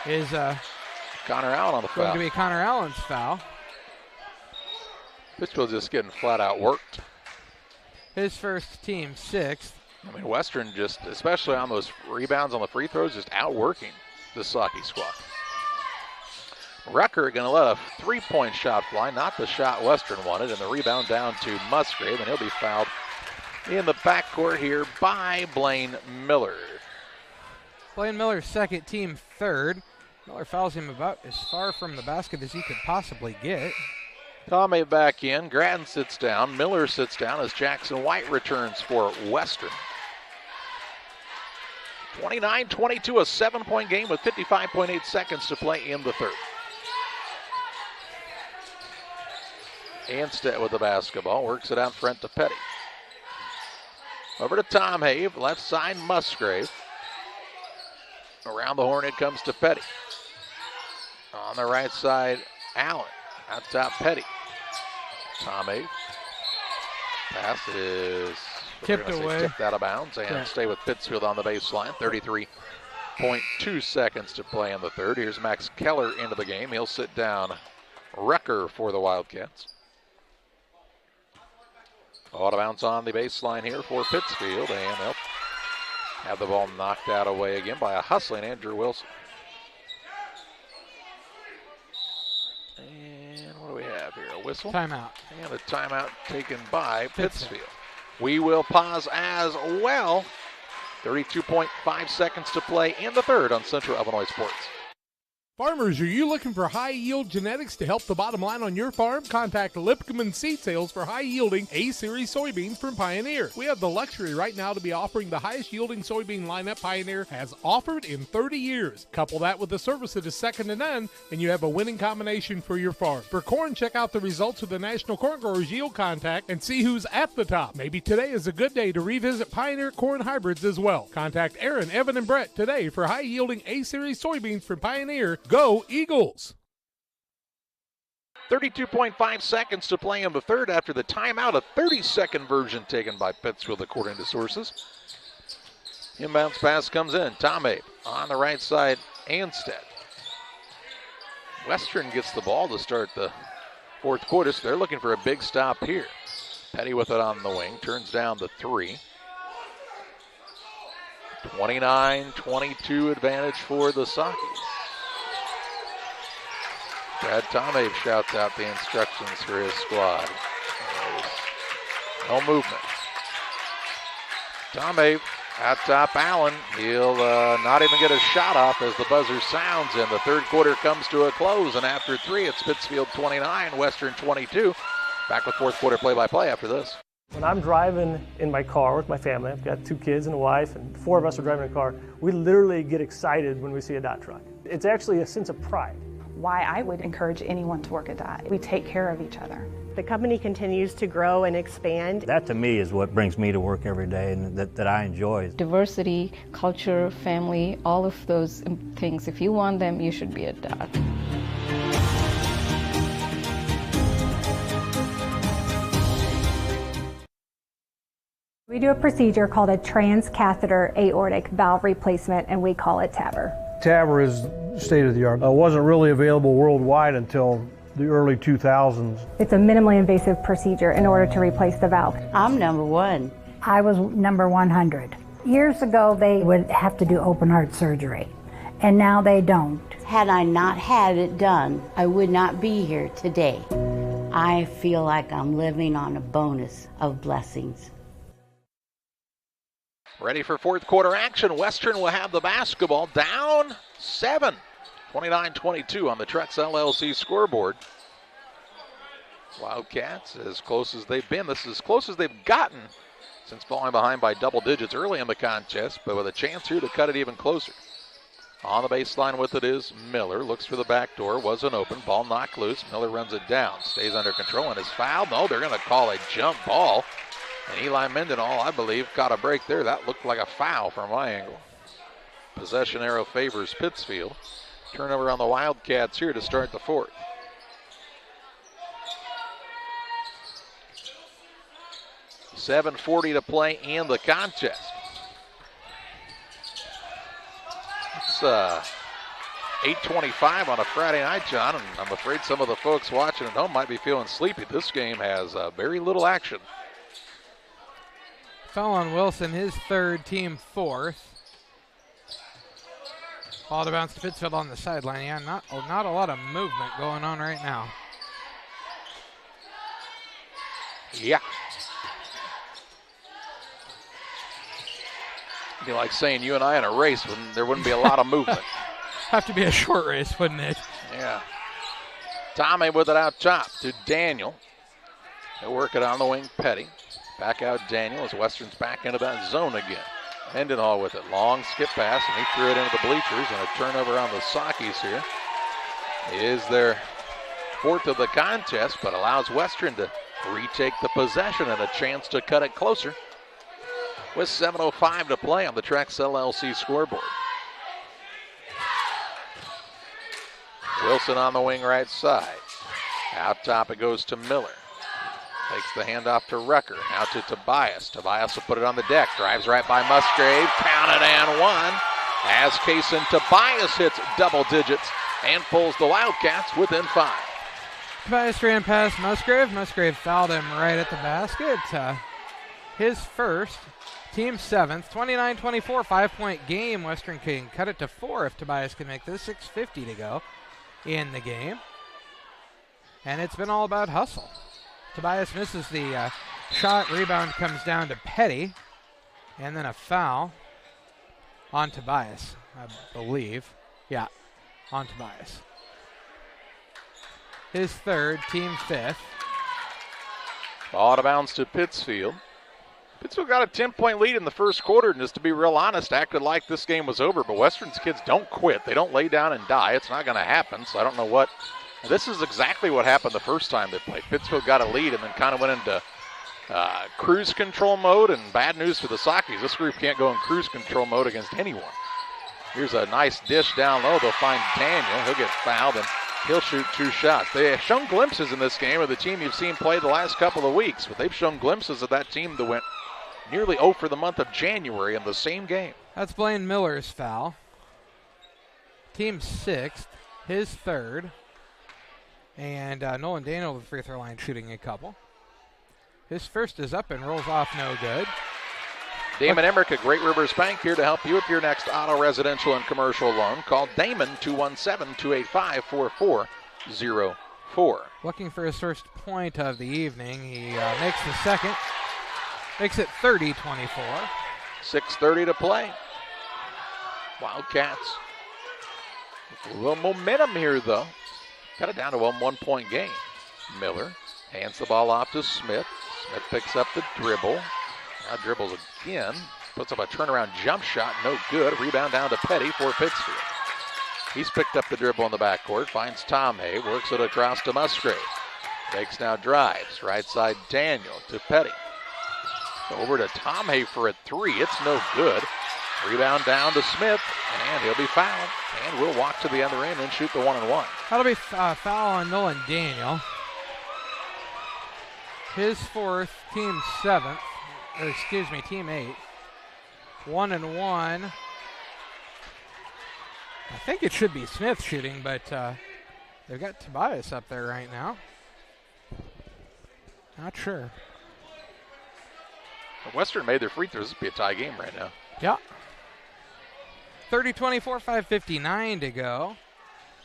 is Connor Allen on the foul. Going to be Connor Allen's foul. Pittsfield just getting flat out worked. His first, team 6th. I mean, Western just, especially on those rebounds on the free throws, just outworking the Saki squad. Rucker going to let a 3-point shot fly, not the shot Western wanted, and the rebound down to Musgrave, and he'll be fouled in the backcourt here by Blaine Miller. Blaine Miller's second, team 3rd. Miller fouls him about as far from the basket as he could possibly get. Tomei back in. Gratton sits down. Miller sits down as Jackson White returns for Western. 29-22, a 7-point game with 55.8 seconds to play in the third. Anstead with the basketball, works it out front to Petty. Over to Tomhave, left side Musgrave. Around the horn it comes to Petty. On the right side, Allen. Out top, Petty. Tomhave. Pass is tipped away. Tipped out of bounds and stay with Pittsfield on the baseline. 33.2 seconds to play in the third. Here's Max Keller into the game. He'll sit down. Rucker for the Wildcats. Out of bounds on the baseline here for Pittsfield, and they'll have the ball knocked out away again by a hustling Andrew Wilson. And what do we have here? A whistle? Timeout. And a timeout taken by Pittsfield. We will pause as well. 32.5 seconds to play in the third on Central Illinois Sports. Farmers, are you looking for high-yield genetics to help the bottom line on your farm? Contact Lipman Seed Sales for high-yielding A-Series soybeans from Pioneer. We have the luxury right now to be offering the highest-yielding soybean lineup Pioneer has offered in 30 years. Couple that with a service that is second to none, and you have a winning combination for your farm. For corn, check out the results of the National Corn Growers Yield Contact and see who's at the top. Maybe today is a good day to revisit Pioneer corn hybrids as well. Contact Aaron, Evan, and Brett today for high-yielding A-Series soybeans from Pioneer. Go Eagles! 32.5 seconds to play in the third after the timeout, a 30-second version taken by Pittsfield according to sources. Inbounds pass comes in. Tomei on the right side, Anstead. Western gets the ball to start the fourth quarter, so they're looking for a big stop here. Petty with it on the wing, turns down the three. 29-22 advantage for the Sockies. Brad Tomei shouts out the instructions for his squad. No movement. Tomei out top Allen. He'll not even get a shot off as the buzzer sounds, and the third quarter comes to a close. And after three, it's Pittsfield 29, Western 22. Back with fourth quarter play-by-play after this. When I'm driving in my car with my family, I've got 2 kids and a wife, and 4 of us are driving a car, we literally get excited when we see a dot truck. It's actually a sense of pride. Why I would encourage anyone to work at Dot. We take care of each other. The company continues to grow and expand. That to me is what brings me to work every day and that I enjoy. Diversity, culture, family, all of those things, if you want them, you should be at Dot. We do a procedure called a transcatheter aortic valve replacement, and we call it TAVR. TAVR is state-of-the-art. It wasn't really available worldwide until the early 2000s. It's a minimally invasive procedure in order to replace the valve. I'm number 1. I was number 100. Years ago, they would have to do open heart surgery, and now they don't. Had I not had it done, I would not be here today. I feel like I'm living on a bonus of blessings. Ready for fourth quarter action. Western will have the basketball, down 7. 29-22 on the Trex LLC scoreboard. Wildcats as close as they've been. This is as close as they've gotten since falling behind by double digits early in the contest, but with a chance here to cut it even closer. On the baseline with it is Miller. Looks for the back door. Wasn't open. Ball knocked loose. Miller runs it down. Stays under control and is fouled. No, they're going to call a jump ball. And Eli Mendenhall, I believe, caught a break there. That looked like a foul from my angle. Possession arrow favors Pittsfield. Turnover on the Wildcats here to start the fourth. .740 to play in the contest. It's 8:25 on a Friday night, John, and I'm afraid some of the folks watching at home might be feeling sleepy. This game has very little action. Foul on Wilson, his third, team fourth. Ball to bounce to Pittsfield on the sideline. Yeah, not a lot of movement going on right now. Yeah. It'd be like saying you and I in a race when there wouldn't be a lot of movement. Have to be a short race, wouldn't it? Yeah. Tomei with it out top to Daniel. They'll work it on the wing, Petty. Back out Daniel as Western's back into that zone again. Mendenhall with it. Long skip pass, and he threw it into the bleachers, and a turnover on the Sockies here. Is their fourth of the contest, but allows Western to retake the possession and a chance to cut it closer with 7:05 to play on the Trex LLC scoreboard. Wilson on the wing right side. Out top it goes to Miller. Takes the handoff to Rucker. Now to Tobias. Tobias will put it on the deck. Drives right by Musgrave. Counted and one. As Kaysen Tobias hits double digits and pulls the Wildcats within 5. Tobias ran past Musgrave. Musgrave fouled him right at the basket. His first, team 7th. 29-24, 5-point game. Western can cut it to 4 if Tobias can make this. 6:50 to go in the game. And it's been all about hustle. Tobias misses the shot. Rebound comes down to Petty. And then a foul on Tobias, I believe. Yeah. on Tobias. His third, team fifth. Ball out of bounds to Pittsfield. Pittsfield got a 10-point lead in the first quarter, and just to be real honest, acted like this game was over. But Western's kids don't quit. They don't lay down and die. It's not going to happen, so I don't know what. This is exactly what happened the first time they played. Pittsfield got a lead and then kind of went into cruise control mode, and bad news for the Sockies. This group can't go in cruise control mode against anyone. Here's a nice dish down low. They'll find Daniel. He'll get fouled, and he'll shoot 2 shots. They have shown glimpses in this game of the team you've seen play the last couple of weeks, but they've shown glimpses of that team that went nearly 0 for the month of January in the same game. That's Blaine Miller's foul. Team sixth, his third. And Nolan Daniel to the free throw line shooting a couple. His first is up and rolls off no good. Damon Emmerich at Great Rivers Bank here to help you with your next auto, residential, and commercial loan. Call Damon 217-285-4404. Looking for his first point of the evening. He makes the second. Makes it 30-24. 6:30 to play. Wildcats with a little momentum here, though. Got it down to a 1-point game. Miller hands the ball off to Smith. Smith picks up the dribble. Now dribbles again. Puts up a turnaround jump shot. No good. Rebound down to Petty for Pittsfield. He's picked up the dribble in the backcourt. Finds Tom Hay. Works it across to Musgrave. Takes now drives. Right side Daniel to Petty. Over to Tom Hay for a 3. It's no good. Rebound down to Smith, and he'll be fouled. And we'll walk to the other end and shoot the 1-and-1. That'll be foul on Nolan Daniel. His fourth, team seventh, or excuse me, team 8. 1-and-1. I think it should be Smith shooting, but they've got Tobias up there right now. Not sure. Western made their free throws. This would be a tie game right now. Yeah. 30-24, 5:59 to go.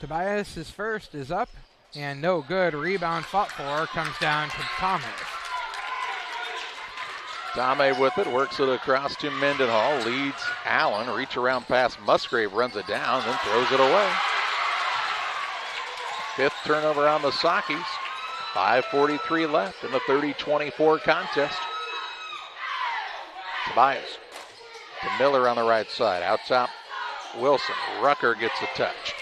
Tobias' first is up and no good. Rebound fought for comes down to Tomei. Tomei with it, works it across to Mendenhall, leads Allen, reach around past Musgrave, runs it down, then throws it away. 5th turnover on the Sockies. 5:43 left in the 30-24 contest. Tobias to Miller on the right side. Out top, Wilson. Rucker gets a touch.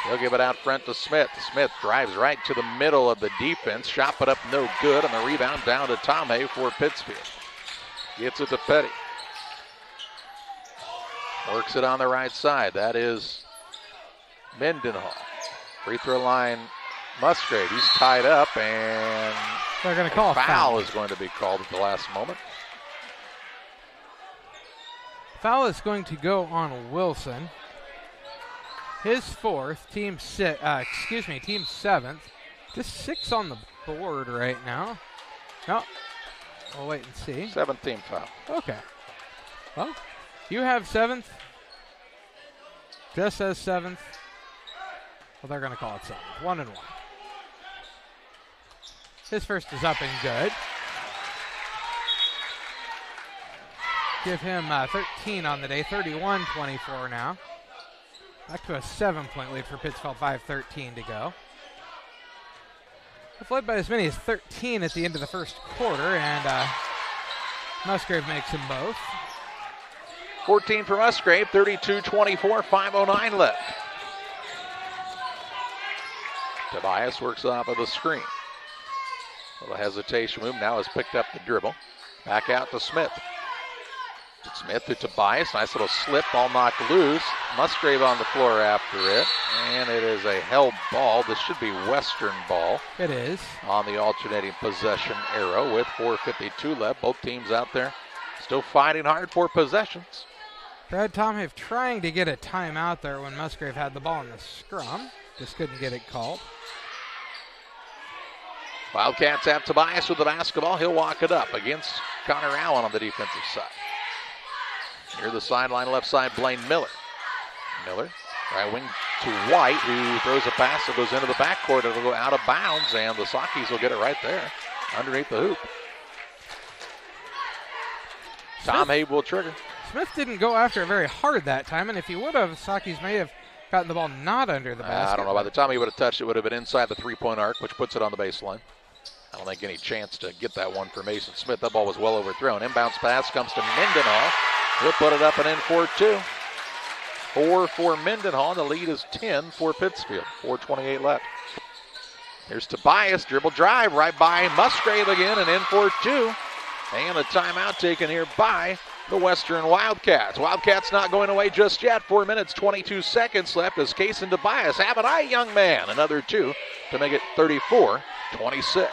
He'll give it out front to Smith. Smith drives right to the middle of the defense. Shot put up no good, and the rebound down to Tomei for Pittsfield. Gets it to Petty. Works it on the right side. That is Mendenhall. Free throw line, Musgrave. He's tied up, and they're going to call a foul is going to be called at the last moment. Foul is going to go on Wilson. His fourth, team 7th. Just 6 on the board right now. No, we'll wait and see. 7th team foul. Okay. Well, you have 7th. Just says 7th. Well, they're going to call it 7th. 1-and-1. His first is up and good. Give him 13 on the day, 31-24 now. Back to a 7-point lead for Pittsfield, 5:13 to go. They've led by as many as 13 at the end of the first quarter, and Musgrave makes them both. 14 for Musgrave, 32-24, 5:09 left. Tobias works off of the screen. A little hesitation move, now has picked up the dribble. Back out to Smith. Smith to Tobias, nice little slip, ball knocked loose. Musgrave on the floor after it, and it is a held ball. This should be Western ball. It is. On the alternating possession arrow with 4:52 left. Both teams out there still fighting hard for possessions. Brad Tomei trying to get a timeout there when Musgrave had the ball in the scrum. Just couldn't get it called. Wildcats have Tobias with the basketball. He'll walk it up against Connor Allen on the defensive side. Near the sideline, left side, Blaine Miller. Miller, right wing to White, who throws a pass that goes into the backcourt. It'll go out of bounds, and the Sockies will get it right there underneath the hoop. Tom Hay will trigger. Smith didn't go after it very hard that time, and if he would have, Sockies may have gotten the ball not under the basket. I don't know. By the time he would have touched it, would have been inside the three-point arc, which puts it on the baseline. I don't think any chance to get that one for Mason Smith. That ball was well overthrown. Inbounds pass comes to Mendenhall. He'll put it up and in for 2. 4 for Mendenhall. The lead is 10 for Pittsfield. 4:28 left. Here's Tobias. Dribble drive right by Musgrave again and in for 2. And a timeout taken here by the Western Wildcats. Wildcats not going away just yet. 4 minutes, 22 seconds left as Case and Tobias have an eye, young man. Another 2 to make it 34-26.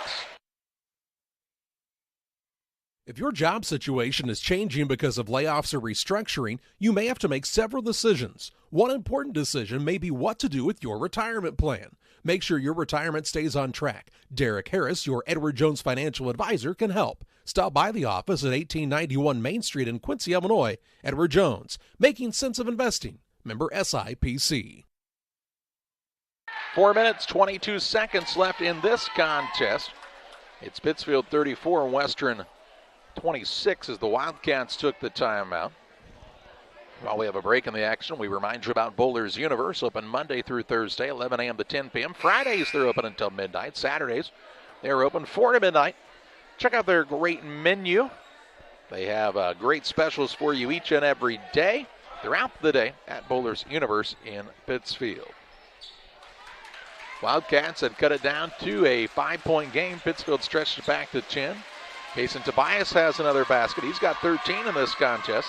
If your job situation is changing because of layoffs or restructuring, you may have to make several decisions. One important decision may be what to do with your retirement plan. Make sure your retirement stays on track. Derek Harris, your Edward Jones financial advisor, can help. Stop by the office at 1891 Main Street in Quincy, Illinois. Edward Jones, making sense of investing. Member SIPC. 4 minutes, 22 seconds left in this contest. It's Pittsfield 34 and Western 26 as the Wildcats took the timeout. While we have a break in the action, we remind you about Bowlers Universe, open Monday through Thursday, 11 a.m. to 10 p.m. Fridays, they're open until midnight. Saturdays, they're open 4 to midnight. Check out their great menu. They have great specials for you each and every day, throughout the day at Bowlers Universe in Pittsfield. Wildcats had cut it down to a 5-point game. Pittsfield stretched it back to 10. Kason Tobias has another basket. He's got 13 in this contest.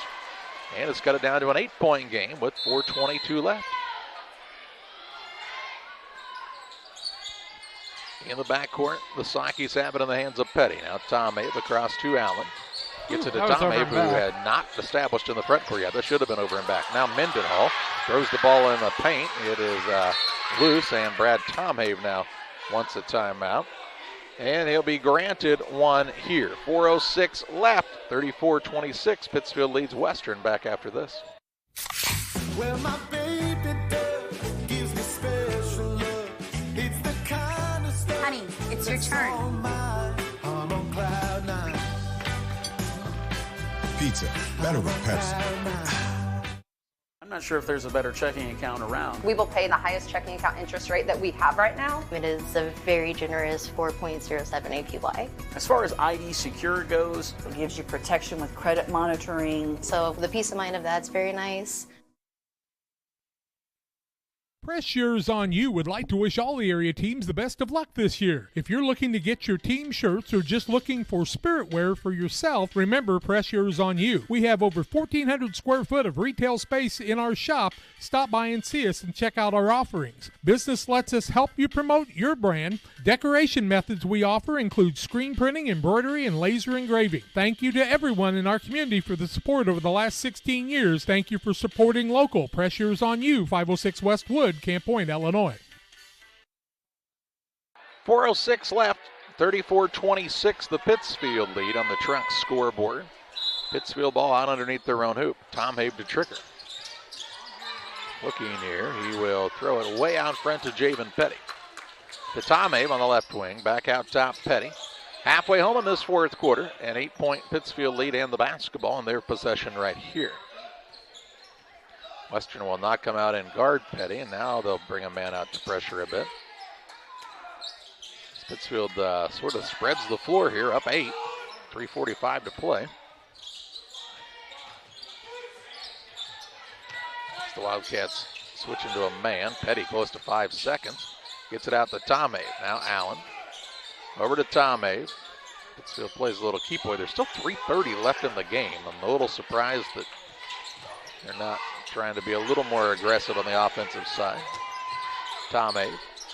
And it's cut it down to an 8-point game with 4:22 left. In the backcourt, the Sakis have it in the hands of Petty. Now Tom Abe across to Allen. Gets it to Tom Abe, who had not established in the front court yet. That should have been over and back. Now Mendenhall throws the ball in the paint. It is loose, and Brad Tomhave now wants a timeout. And he'll be granted one here. 4:06 left, 34-26. Pittsfield leads Western back after this. Well, my baby does gives me special love. It's the kind of stuff. Honey, it's your turn. I'm on cloud 9. Pizza, better with Pepsi. I'm not sure if there's a better checking account around. We will pay the highest checking account interest rate that we have right now. It is a very generous 4.07 APY. As far as ID Secure goes, it gives you protection with credit monitoring. So the peace of mind of that's very nice. Press Yours On You would like to wish all the area teams the best of luck this year. If you're looking to get your team shirts or just looking for spirit wear for yourself, remember Press Yours On You. We have over 1,400 square foot of retail space in our shop. Stop by and see us and check out our offerings. Business lets us help you promote your brand. Decoration methods we offer include screen printing, embroidery, and laser engraving. Thank you to everyone in our community for the support over the last 16 years. Thank you for supporting local. Press Yours On You, 506 West Wood, Camp Point, Illinois. 4:06 left, 34-26, the Pittsfield lead on the Truck scoreboard. Pittsfield ball out underneath their own hoop. Tom Habe to Tricker. Looking here, he will throw it way out front to Javen Petty. To Tom Habe on the left wing, back out top Petty. Halfway home in this fourth quarter, an 8-point Pittsfield lead and the basketball in their possession right here. Western will not come out and guard Petty, and now they'll bring a man out to pressure a bit. Pittsfield sort of spreads the floor here, up 8, 3:45 to play. As the Wildcats switch into a man. Petty close to 5 seconds. Gets it out to Tom Abe. Now Allen. Over to Tom Abe. Pittsfield plays a little keep away. There's still 3:30 left in the game. I'm a little surprised that they're not trying to be a little more aggressive on the offensive side. Tom Abe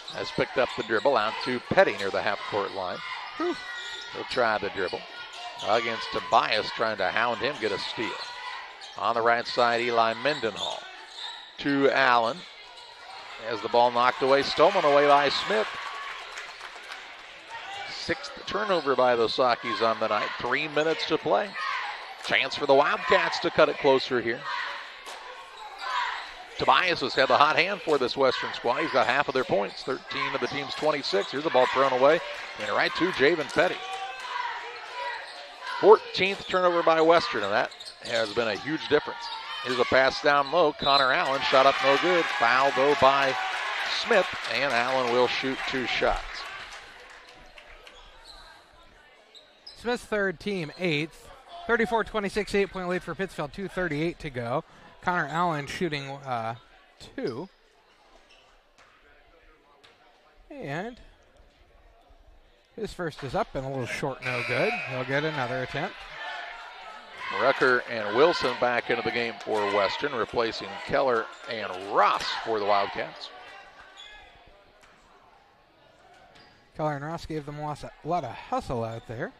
has picked up the dribble out to Petty near the half-court line. He'll try the dribble. Against Tobias, trying to hound him, get a steal. On the right side, Eli Mendenhall. To Allen. As the ball knocked away, stolen away by Smith. 6th turnover by the Sakis on the night. 3 minutes to play. Chance for the Wildcats to cut it closer here. Tobias has had the hot hand for this Western squad. He's got half of their points, 13 of the team's 26. Here's the ball thrown away, and right to Javen Petty. 14th turnover by Western, and that has been a huge difference. Here's a pass down low. Connor Allen shot up no good. Foul though by Smith, and Allen will shoot 2 shots. Smith's third, team 8th. 34-26, 8-point lead for Pittsfield, 2:38 to go. Connor Allen shooting 2. And his first is up and a little short, no good. He'll get another attempt. Rucker and Wilson back into the game for Western, replacing Keller and Ross for the Wildcats. Keller and Ross gave them a lot of hustle out there.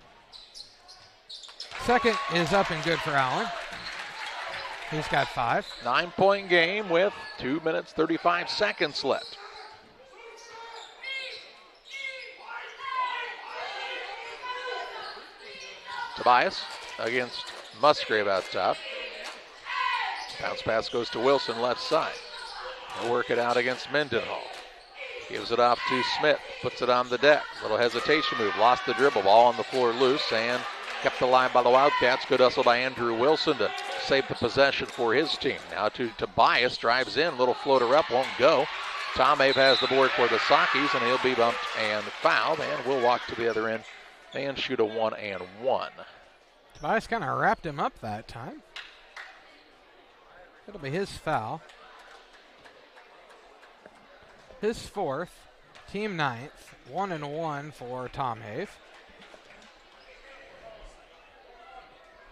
Second is up and good for Allen. He's got 5. 9-point game with 2 minutes, 35 seconds left. Tobias against Musgrave out top. Bounce pass goes to Wilson, left side. He'll work it out against Mendenhall. Gives it off to Smith, puts it on the deck. Little hesitation move, lost the dribble, ball on the floor loose, and kept alive by the Wildcats. Good hustle by Andrew Wilson to save the possession for his team. Now to Tobias, drives in, little floater up, won't go. Tom Ave has the board for the Sockies, and he'll be bumped and fouled, and will walk to the other end and shoot a 1-and-1. Tobias kind of wrapped him up that time. It'll be his foul. His 4th, team 9th, 1-and-1 for Tom Have.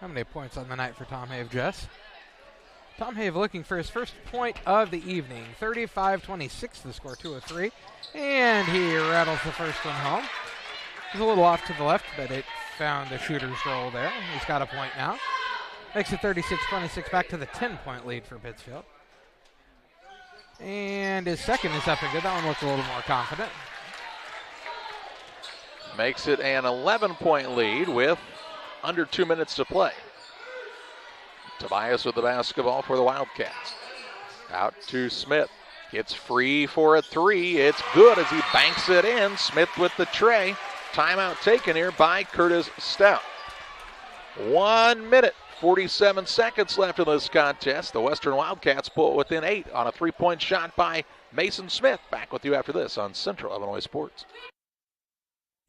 How many points on the night for Tom Have, Jess? Tom Have looking for his first point of the evening. 35-26, the score, 2 of 3. And he rattles the first one home. He's a little off to the left, but it found the shooter's roll there. He's got a point now. Makes it 36-26, back to the 10-point lead for Pittsfield. And his second is up and good. That one looked a little more confident. Makes it an 11-point lead with under 2 minutes to play. Tobias with the basketball for the Wildcats. Out to Smith. Gets free for a 3. It's good as he banks it in. Smith with the tray. Timeout taken here by Curtis Stout. 1 minute, 47 seconds left in this contest. The Western Wildcats pull it within 8 on a 3-point shot by Mason Smith. Back with you after this on Central Illinois Sports.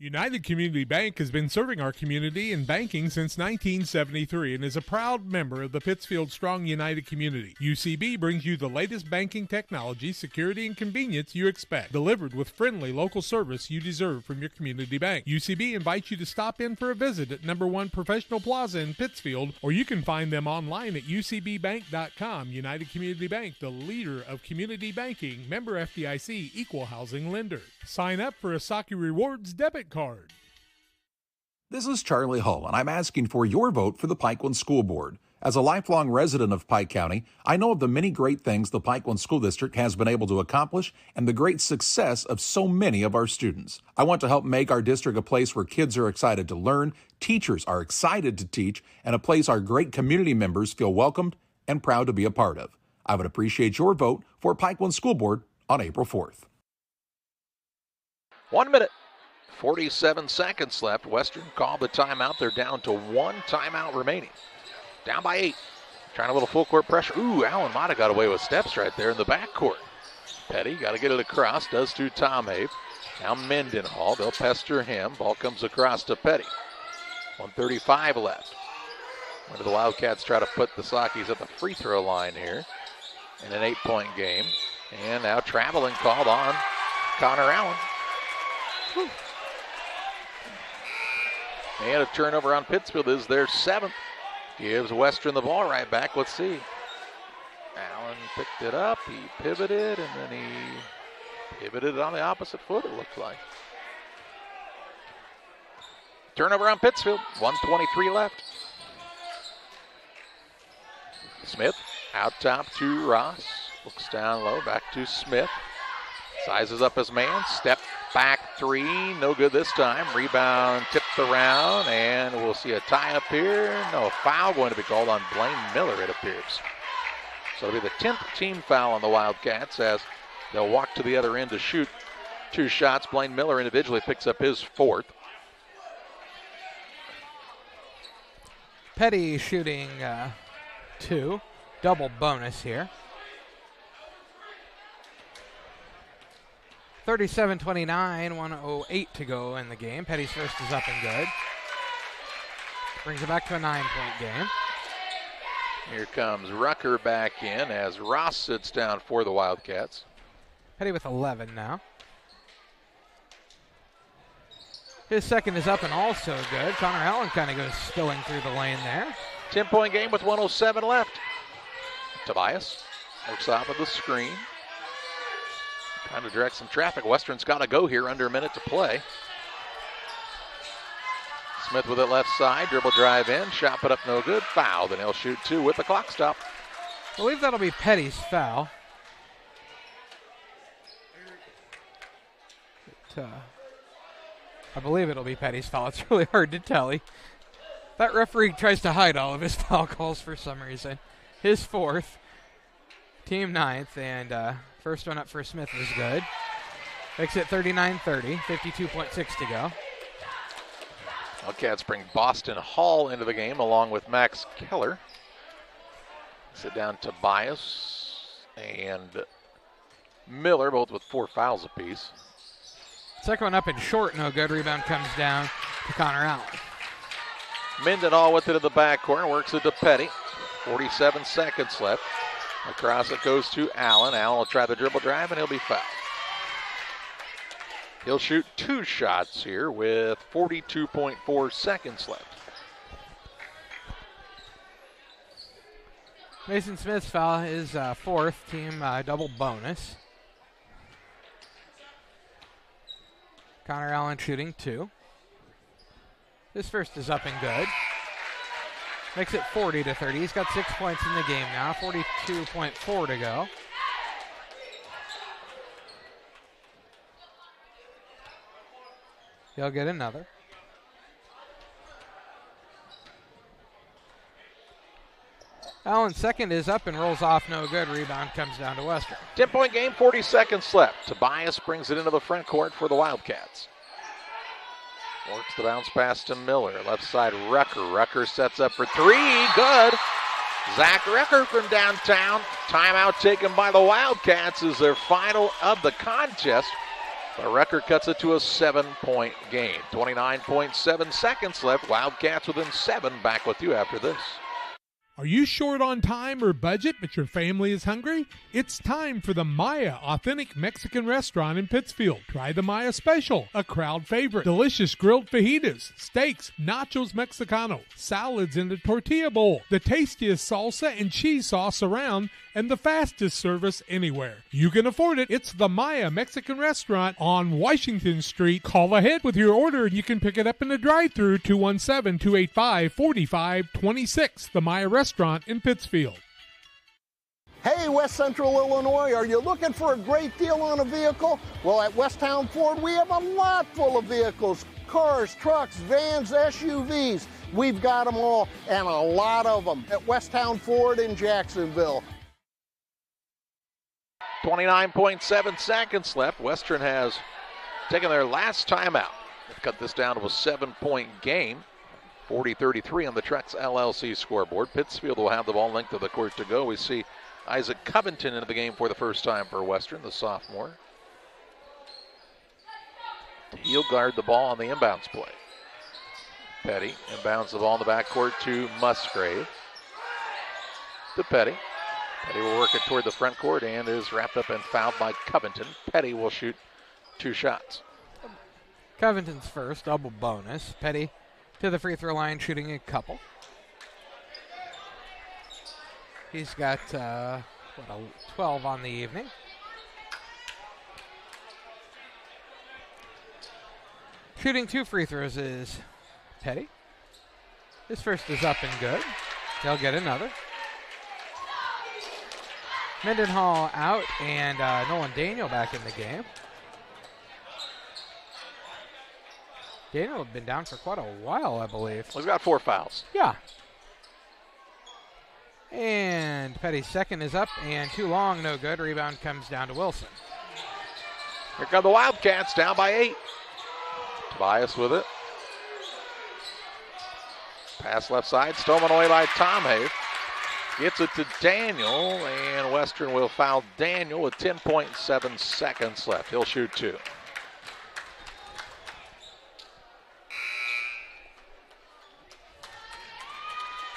United Community Bank has been serving our community in banking since 1973 and is a proud member of the Pittsfield Strong United community. UCB brings you the latest banking technology, security, and convenience you expect, delivered with friendly local service you deserve from your community bank. UCB invites you to stop in for a visit at number 1 Professional Plaza in Pittsfield, or you can find them online at ucbbank.com. United Community Bank, the leader of community banking, member FDIC, equal housing lender. Sign up for a Saki Rewards debit card. This is Charlie Hull, and I'm asking for your vote for the Pikeland School Board. As a lifelong resident of Pike County, I know of the many great things the Pikeland School District has been able to accomplish and the great success of so many of our students. I want to help make our district a place where kids are excited to learn, teachers are excited to teach, and a place our great community members feel welcomed and proud to be a part of. I would appreciate your vote for Pikeland School Board on April 4th. 1 minute, 47 seconds left. Western called the timeout. They're down to 1 timeout remaining. Down by 8. Trying a little full court pressure. Ooh, Allen might have got away with steps right there in the backcourt. Petty got to get it across. Does to Tom Have. Now Mendenhall. They'll pester him. Ball comes across to Petty. 1:35 left. When do the Wildcats try to put the Sockies at the free throw line here in an 8-point game? And now traveling called on Connor Allen. Whew. And a turnover on Pittsfield is their 7th. Gives Western the ball right back. Let's see. Allen picked it up. He pivoted, and then he pivoted on the opposite foot, it looked like. Turnover on Pittsfield. 1:23 left. Smith out top to Ross. Looks down low. Back to Smith. Sizes up his man. Step back 3. No good this time. Rebound tipped around, and we'll see a tie up here. No, foul going to be called on Blaine Miller, it appears. So it'll be the 10th team foul on the Wildcats as they'll walk to the other end to shoot 2 shots. Blaine Miller individually picks up his 4th. Petty shooting 2. double bonus here. 37-29, 1:08 to go in the game. Petty's first is up and good. Brings it back to a 9-point game. Here comes Rucker back in as Ross sits down for the Wildcats. Petty with 11 now. His second is up and also good. Connor Allen kind of goes spilling through the lane there. 10-point game with 1:07 left. Tobias looks off of the screen. Trying to direct some traffic. Western's got to go here, under a minute to play. Smith with it left side, dribble drive in, shot put up no good, foul. Then he'll shoot 2 with the clock stop. I believe that'll be Petty's foul. I believe it'll be Petty's foul. It's really hard to tell. That referee tries to hide all of his foul calls for some reason. His 4th, team 9th, and first one up for Smith was good. Makes it 39-30, 52.6 to go. Wildcats bring Boston Hall into the game along with Max Keller. Sit down Tobias and Miller, both with 4 fouls apiece. Second one up and short, no good. Rebound comes down to Connor Allen. Mendenhall with it to the backcourt, works it to Petty. 47 seconds left. Across it goes to Allen. Allen will try the dribble drive and he'll be fouled. He'll shoot 2 shots here with 42.4 seconds left. Mason Smith's foul is 4th, team double bonus. Connor Allen shooting 2. His first is up and good. Makes it 40-30. He's got 6 points in the game now, 42.4 to go. He'll get another. Allen's second is up and rolls off, no good. Rebound comes down to Western. 10-point game, 40 seconds left. Tobias brings it into the front court for the Wildcats. Works the bounce pass to Miller. Left side, Rucker. Rucker sets up for 3. Good. Zach Rucker from downtown. Timeout taken by the Wildcats is their final of the contest. But Rucker cuts it to a 7-point game. 29.7 seconds left. Wildcats within 7. Back with you after this. Are you short on time or budget, but your family is hungry? It's time for the Maya Authentic Mexican Restaurant in Pittsfield. Try the Maya Special, a crowd favorite. Delicious grilled fajitas, steaks, nachos Mexicano, salads in the tortilla bowl, the tastiest salsa and cheese sauce around, and the fastest service anywhere. You can afford it. It's the Maya Mexican Restaurant on Washington Street. Call ahead with your order and you can pick it up in the drive-thru, 217-285-4526. The Maya Restaurant in Pittsfield. Hey, West Central Illinois, are you looking for a great deal on a vehicle? Well, at Westtown Ford, we have a lot full of vehicles. Cars, trucks, vans, SUVs. We've got them all, and a lot of them at Westtown Ford in Jacksonville. 29.7 seconds left. Western has taken their last timeout. They've cut this down to a 7-point game. 40-33 on the Trex LLC scoreboard. Pittsfield will have the ball length of the court to go. We see Isaac Covington into the game for the first time for Western, the sophomore. He'll guard the ball on the inbounds play. Petty inbounds the ball in the backcourt to Musgrave. To Petty. Petty will work it toward the front court and is wrapped up and fouled by Covington. Petty will shoot 2 shots. Covington's first, double bonus. Petty to the free throw line, shooting a couple. He's got 12 on the evening. Shooting 2 free throws is Petty. His first is up and good. He'll get another. Mendenhall out and Nolan Daniel back in the game. Daniel had been down for quite a while, I believe. Well, he's got 4 fouls. Yeah. And Petty's second is up and too long, no good. Rebound comes down to Wilson. Here come the Wildcats, down by 8. Tobias with it. Pass left side, stolen away by Tom Have. Gets it to Daniel, and Western will foul Daniel with 10.7 seconds left. He'll shoot 2.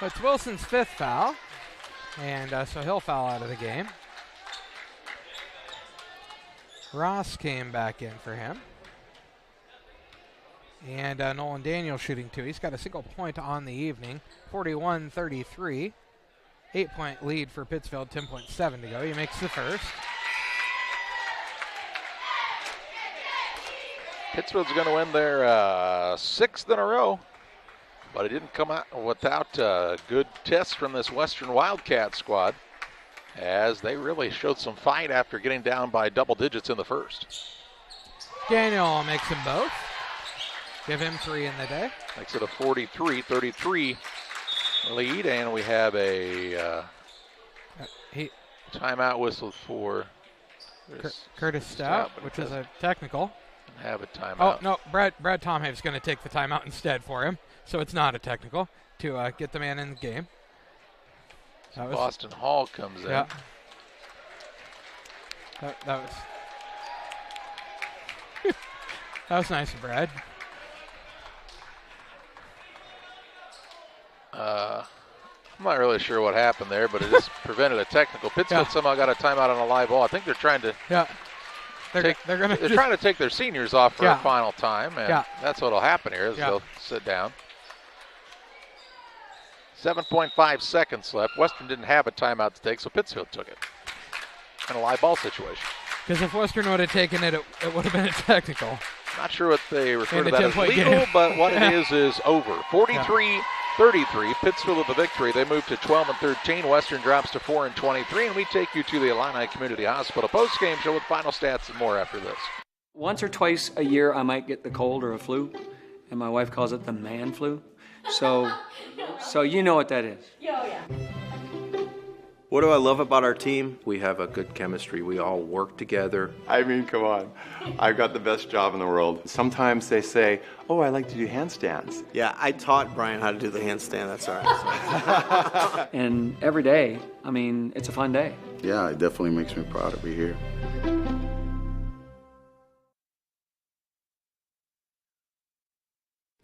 It's Wilson's 5th foul, and so he'll foul out of the game. Ross came back in for him. And Nolan Daniel shooting 2. He's got a single point on the evening, 41-33. 8-point lead for Pittsfield, 10.7 to go. He makes the first. Pittsfield's going to win their 6th in a row, but it didn't come out without good tests from this Western Wildcat squad, as they really showed some fight after getting down by double digits in the first. Daniel makes them both. Give him 3 in the day. Makes it a 43-33 lead, and we have a timeout whistled for Curtis Stout, which is a technical. Have a timeout. Oh, no, Brad Tomhave's going to take the timeout instead for him, so it's not a technical to get the man in the game. So Boston Hall comes in. Yeah. That was that was nice of Brad. I'm not really sure what happened there, but it just prevented a technical. Pittsfield somehow got a timeout on a live ball. I think they're trying to they're trying to take their seniors off for a final time, and that's what'll happen here. They'll sit down. 7.5 seconds left. Western didn't have a timeout to take, so Pittsfield took it in a live ball situation. Because if Western would have taken it, it would have been a technical. Not sure what they refer to that as legal, but what it is over. 43-33, Pittsfield with the victory. They move to 12-13. Western drops to 4-23, and we take you to the Illini Community Hospital postgame show with final stats and more after this. Once or twice a year, I might get the cold or a flu, and my wife calls it the man flu. So you know what that is. What do I love about our team? We have a good chemistry. We all work together. I mean, come on. I've got the best job in the world. Sometimes they say, oh, I like to do handstands. Yeah, I taught Brian how to do the handstand. That's all right. And every day, I mean, it's a fun day. Yeah, it definitely makes me proud to be here.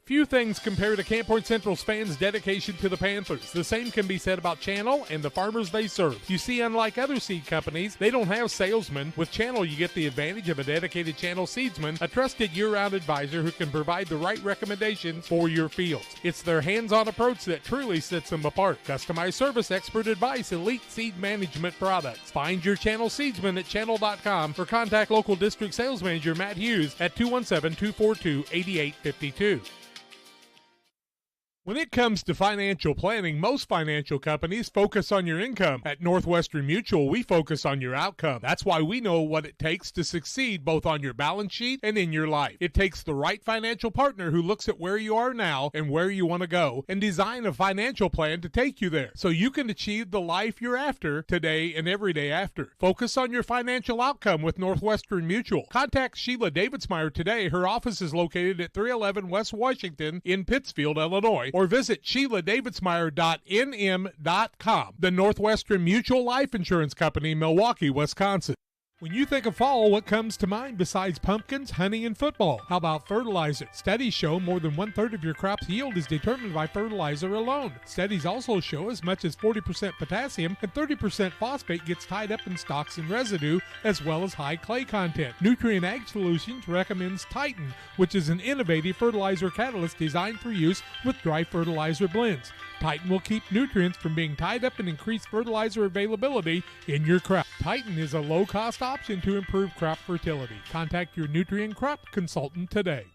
Few things compare to Camp Point Central's fans' dedication to the Panthers. The same can be said about Channel and the farmers they serve. You see, unlike other seed companies, they don't have salesmen. With Channel, you get the advantage of a dedicated Channel seedsman, a trusted year-round advisor who can provide the right recommendations for your fields. It's their hands-on approach that truly sets them apart. Customized service, expert advice, elite seed management products. Find your Channel seedsman at channel.com or contact local district sales manager Matt Hughes at 217-242-8852. When it comes to financial planning, most financial companies focus on your income. At Northwestern Mutual, we focus on your outcome. That's why we know what it takes to succeed both on your balance sheet and in your life. It takes the right financial partner who looks at where you are now and where you want to go and design a financial plan to take you there so you can achieve the life you're after today and every day after. Focus on your financial outcome with Northwestern Mutual. Contact Sheila Davidsmeyer today. Her office is located at 311 West Washington in Pittsfield, Illinois, or visit SheilaDavidsmeyer.nm.com. The Northwestern Mutual Life Insurance Company, Milwaukee, Wisconsin. When you think of fall, what comes to mind besides pumpkins, honey, and football? How about fertilizer? Studies show more than 1/3 of your crop's yield is determined by fertilizer alone. Studies also show as much as 40% potassium and 30% phosphate gets tied up in stalks and residue, as well as high clay content. Nutrient Ag Solutions recommends Titan, which is an innovative fertilizer catalyst designed for use with dry fertilizer blends. Titan will keep nutrients from being tied up and increase fertilizer availability in your crop. Titan is a low-cost option to improve crop fertility. Contact your nutrient crop consultant today.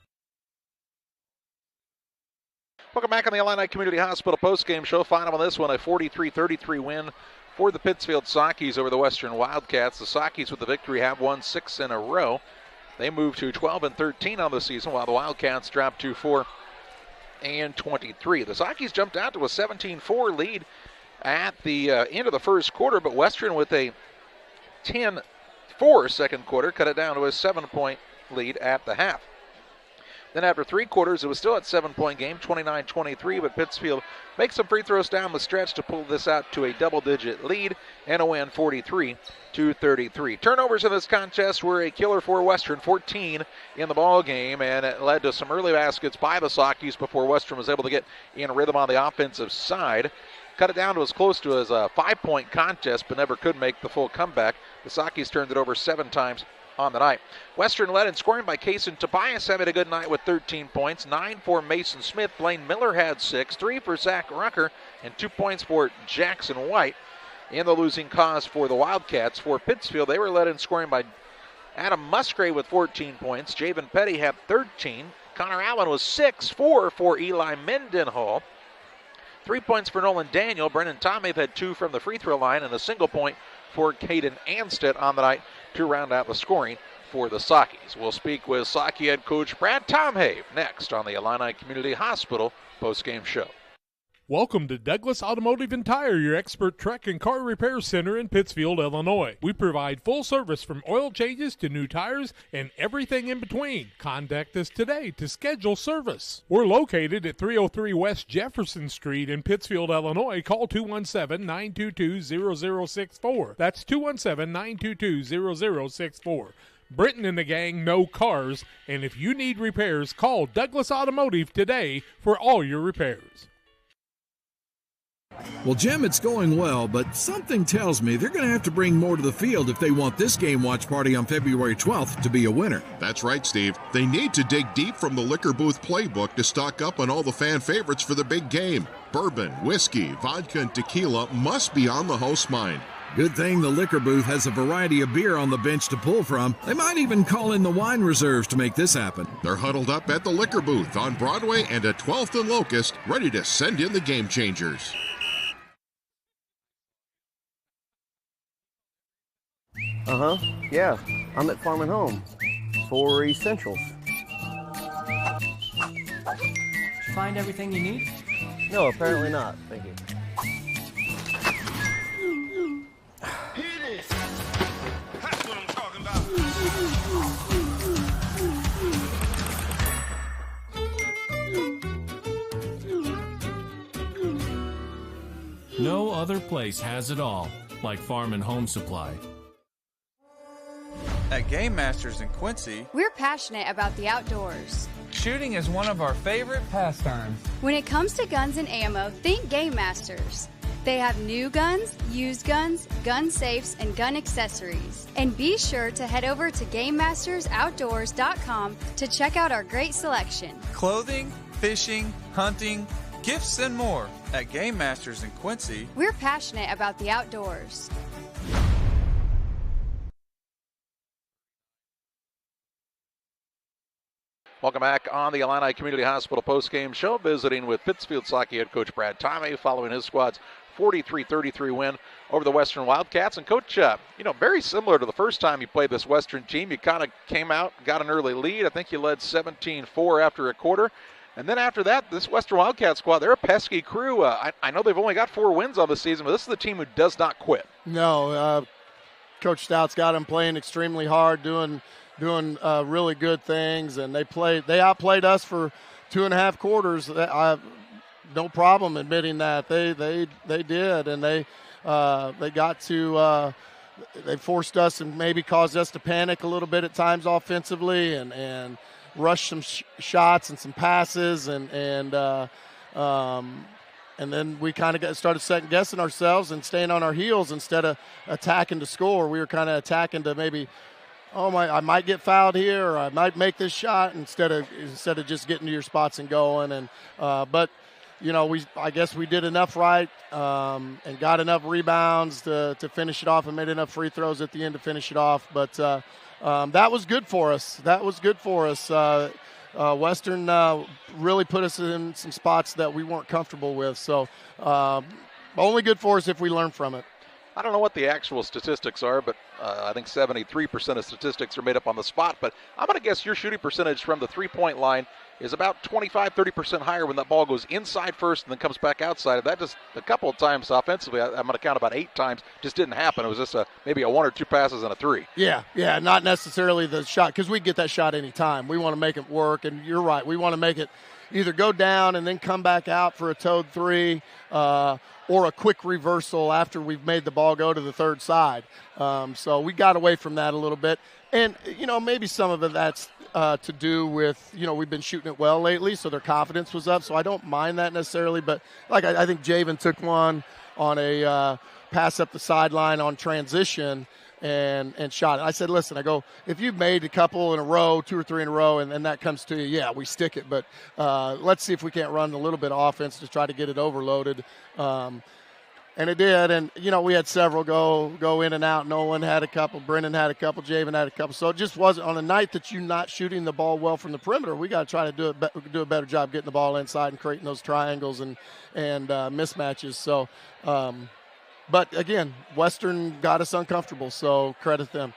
Welcome back on the Illini Community Hospital postgame show. Final on this one, a 43-33 win for the Pittsfield Sockies over the Western Wildcats. The Sockies with the victory have won 6 in a row. They move to 12-13 on the season, while the Wildcats drop to 4-23. The Sockies jumped out to a 17-4 lead at the end of the first quarter, but Western with a 10-4 second quarter cut it down to a 7-point lead at the half. Then after 3 quarters, it was still a 7-point game, 29-23, but Pittsfield makes some free throws down the stretch to pull this out to a double-digit lead and a win 43-33. Turnovers in this contest were a killer for Western, 14 in the ball game, and it led to some early baskets by the Sockies before Western was able to get in rhythm on the offensive side. Cut it down to as close to as a 5-point contest, but never could make the full comeback. The Sockies turned it over 7 times on the night. Western led in scoring by Kason Tobias having a good night with 13 points, 9 for Mason Smith. Blaine Miller had 6, 3 for Zach Rucker, and 2 points for Jackson White. In the losing cause for the Wildcats, for Pittsfield, they were led in scoring by Adam Musgrave with 14 points. Javen Petty had 13. Connor Allen was 6-4 for Eli Mendenhall. 3 points for Nolan Daniel. Brennan Tomave had 2 from the free throw line and a single point for Caden Anstead on the night to round out the scoring for the Sockies. We'll speak with Socky head coach Brad Tomhave next on the Illini Community Hospital postgame show. Welcome to Douglas Automotive and Tire, your expert truck and car repair center in Pittsfield, Illinois. We provide full service from oil changes to new tires and everything in between. Contact us today to schedule service. We're located at 303 West Jefferson Street in Pittsfield, Illinois. Call 217-922-0064. That's 217-922-0064. Britton and the gang know cars, and if you need repairs, call Douglas Automotive today for all your repairs. Well, Jim, it's going well, but something tells me they're going to have to bring more to the field if they want this game watch party on February 12th to be a winner. That's right, Steve. They need to dig deep from the liquor booth playbook to stock up on all the fan favorites for the big game. Bourbon, whiskey, vodka, and tequila must be on the host's mind. Good thing the liquor booth has a variety of beer on the bench to pull from. They might even call in the wine reserves to make this happen. They're huddled up at the liquor booth on Broadway and at 12th and Locust, ready to send in the game changers. Yeah, I'm at Farm and Home for Essentials. Did you find everything you need? No, apparently not. Thank you. That's what I'm talking about. No other place has it all like Farm and Home Supply. At Game Masters in Quincy, we're passionate about the outdoors. Shooting is one of our favorite pastimes. When it comes to guns and ammo, think Game Masters. They have new guns, used guns, gun safes, and gun accessories. And be sure to head over to GameMastersOutdoors.com to check out our great selection. Clothing, fishing, hunting, gifts, and more. At Game Masters in Quincy, we're passionate about the outdoors. Welcome back on the Illini Community Hospital postgame show, visiting with Pittsfield Socky head coach Brad Tomei following his squad's 43-33 win over the Western Wildcats. And Coach, very similar to the first time you played this Western team. You kind of came out, got an early lead. I think you led 17-4 after a quarter. And then after that, this Western Wildcat squad, they're a pesky crew. I know they've only got 4 wins on the season, but this is the team who does not quit. No, Coach Stout's got them playing extremely hard, doing really good things, and they outplayed us for 2.5 quarters. No problem admitting that they did, and they got to they forced us and maybe caused us to panic a little bit at times offensively, and rush some shots and some passes, and then we kind of started second guessing ourselves and staying on our heels instead of attacking to score. We were kind of attacking to maybe, I might get fouled here, or I might make this shot instead of just getting to your spots and going. And but I guess we did enough right and got enough rebounds to finish it off, and made enough free throws at the end to finish it off. But that was good for us. Western really put us in some spots that we weren't comfortable with. So only good for us if we learn from it. I don't know what the actual statistics are, but I think 73% of statistics are made up on the spot. But I'm going to guess your shooting percentage from the three-point line is about 25-30% higher when that ball goes inside first and then comes back outside. That just a couple of times offensively, I'm going to count about 8 times, just didn't happen. It was just maybe a 1 or 2 passes and a 3. Yeah, not necessarily the shot, because we get that shot anytime. We want to make it work, and you're right. We want to make it either go down and then come back out for a toed 3, or a quick reversal after we've made the ball go to the third side. So we got away from that a little bit. And, maybe some of it that's to do with, we've been shooting it well lately, so their confidence was up. So I don't mind that necessarily. But, I think Javen took one on a pass up the sideline on transition and shot it. I said, listen, if you've made a couple in a row, 2 or 3 in a row, and that comes to you, yeah, we stick it. But let's see if we can't run a little bit of offense to try to get it overloaded. And it did, and, we had several go in and out. Nolan had a couple, Brennan had a couple, Javen had a couple. So it just wasn't on a night that you're not shooting the ball well from the perimeter. We got to try to do a better job getting the ball inside and creating those triangles and mismatches. So, but, again, Western got us uncomfortable, so credit them.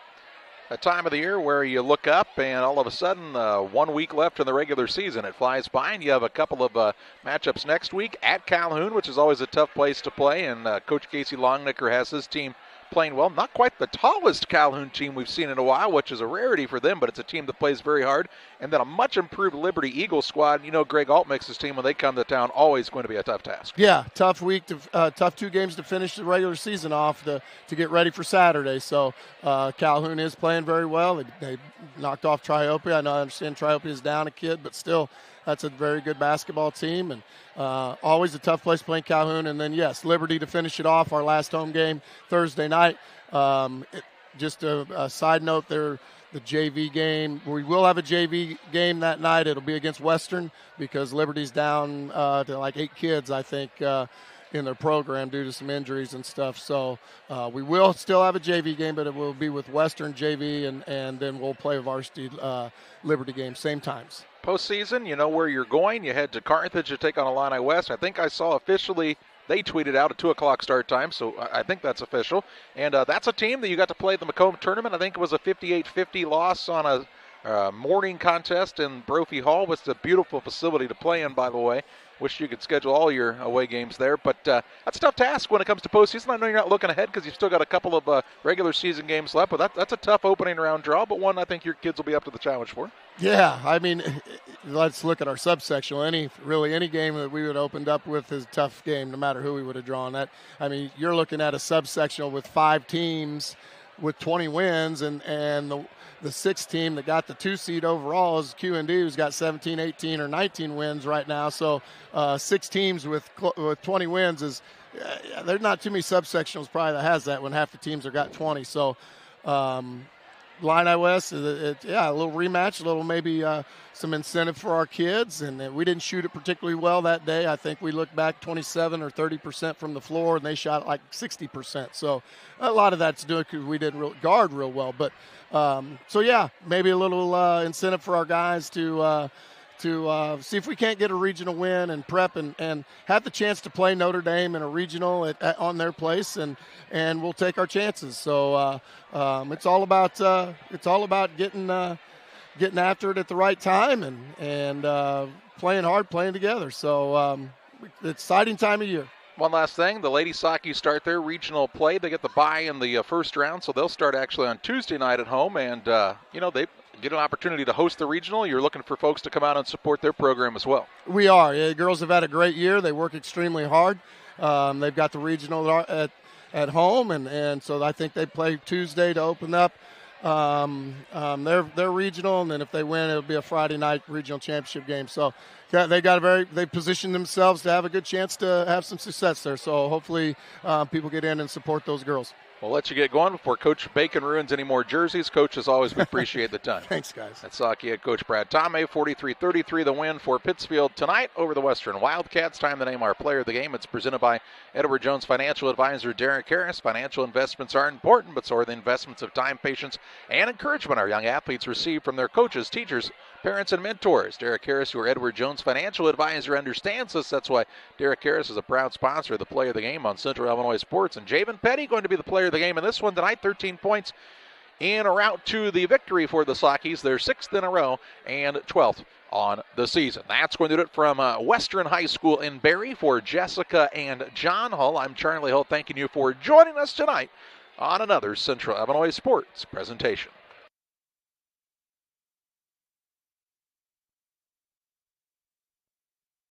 A time of the year where you look up and all of a sudden 1 week left in the regular season. It flies by, and you have a couple of matchups next week at Calhoun, which is always a tough place to play, and Coach Casey Longnicker has his team playing well. Not quite the tallest Calhoun team we've seen in a while, which is a rarity for them, but it's a team that plays very hard. And then a much improved Liberty Eagles squad. Greg Altmix's team, when they come to town, always going to be a tough task. Yeah, tough week, tough 2 games to finish the regular season off to get ready for Saturday. So Calhoun is playing very well. They knocked off Triopia. I understand Triopia is down a kid, but still, that's a very good basketball team, and always a tough place playing Calhoun. And then, yes, Liberty to finish it off, our last home game Thursday night. Just a side note there, the JV game. We will have a JV game that night. It'll be against Western because Liberty's down to like 8 kids, I think, in their program due to some injuries and stuff. So we will still have a JV game, but it will be with Western JV, and then we'll play a varsity Liberty game, same times. Postseason, you know where you're going. You head to Carthage to take on Illini West. I think I saw officially they tweeted out a 2 o'clock start time, so I think that's official. And that's a team that you got to play at the Macomb tournament. I think it was a 58-50 loss on a morning contest in Brophy Hall. It's a beautiful facility to play in, by the way. Wish you could schedule all your away games there, but that's a tough task when it comes to postseason. I know you're not looking ahead because you've still got a couple of regular season games left, but that's a tough opening round draw, but one I think your kids will be up to the challenge for. Yeah, I mean, let's look at our subsectional. Any game that we would have opened up with is a tough game, no matter who we would have drawn. You're looking at a subsectional with 5 teams with 20 wins, and the 6th team that got the 2 seed overall is QND, who's got 17, 18, or 19 wins right now. So 6 teams with 20 wins is there's not too many subsectionals probably that has that when half the teams have got 20. So Illini West, a little rematch, a little maybe some incentive for our kids. And we didn't shoot it particularly well that day. I think we looked back 27 or 30% from the floor, and they shot like 60%. So a lot of that's doing because we didn't guard real well. But maybe a little incentive for our guys to see if we can't get a regional win and prep and have the chance to play Notre Dame in a regional on their place, and we'll take our chances. So it's all about getting after it at the right time and playing hard, playing together. So exciting time of year. One last thing, the ladies hockey start their regional play. They get the bye in the first round, so they'll start actually on Tuesday night at home, and they get an opportunity to host the regional. You're looking for folks to come out and support their program as well. We are. The girls have had a great year. They work extremely hard. They've got the regional at home, and so I think they play Tuesday to open up their regional, and then if they win, it'll be a Friday night regional championship game. So they positioned themselves to have a good chance to have some success there. So hopefully people get in and support those girls. We'll let you get going before Coach Bacon ruins any more jerseys. Coach, as always, we appreciate the time. Thanks, guys. That's Saukee head coach Brad Tomei. 43-33 the win for Pittsfield tonight over the Western Wildcats. Time to name our player of the game. It's presented by Edward Jones Financial Advisor Derek Harris. Financial investments are important, but so are the investments of time, patience, and encouragement our young athletes receive from their coaches, teachers, parents, and mentors. Derek Harris, your Edward Jones Financial Advisor, understands this. That's why Derek Harris is a proud sponsor of the Player of the Game on Central Illinois Sports. And Javen Petty going to be the Player of the Game in this one tonight. 13 points in a route to the victory for the Saukees. They're 6th in a row and 12th on the season. That's going to do it from Western High School in Barrie. For Jessica and John Hull, I'm Charlie Hull, thanking you for joining us tonight on another Central Illinois Sports presentation.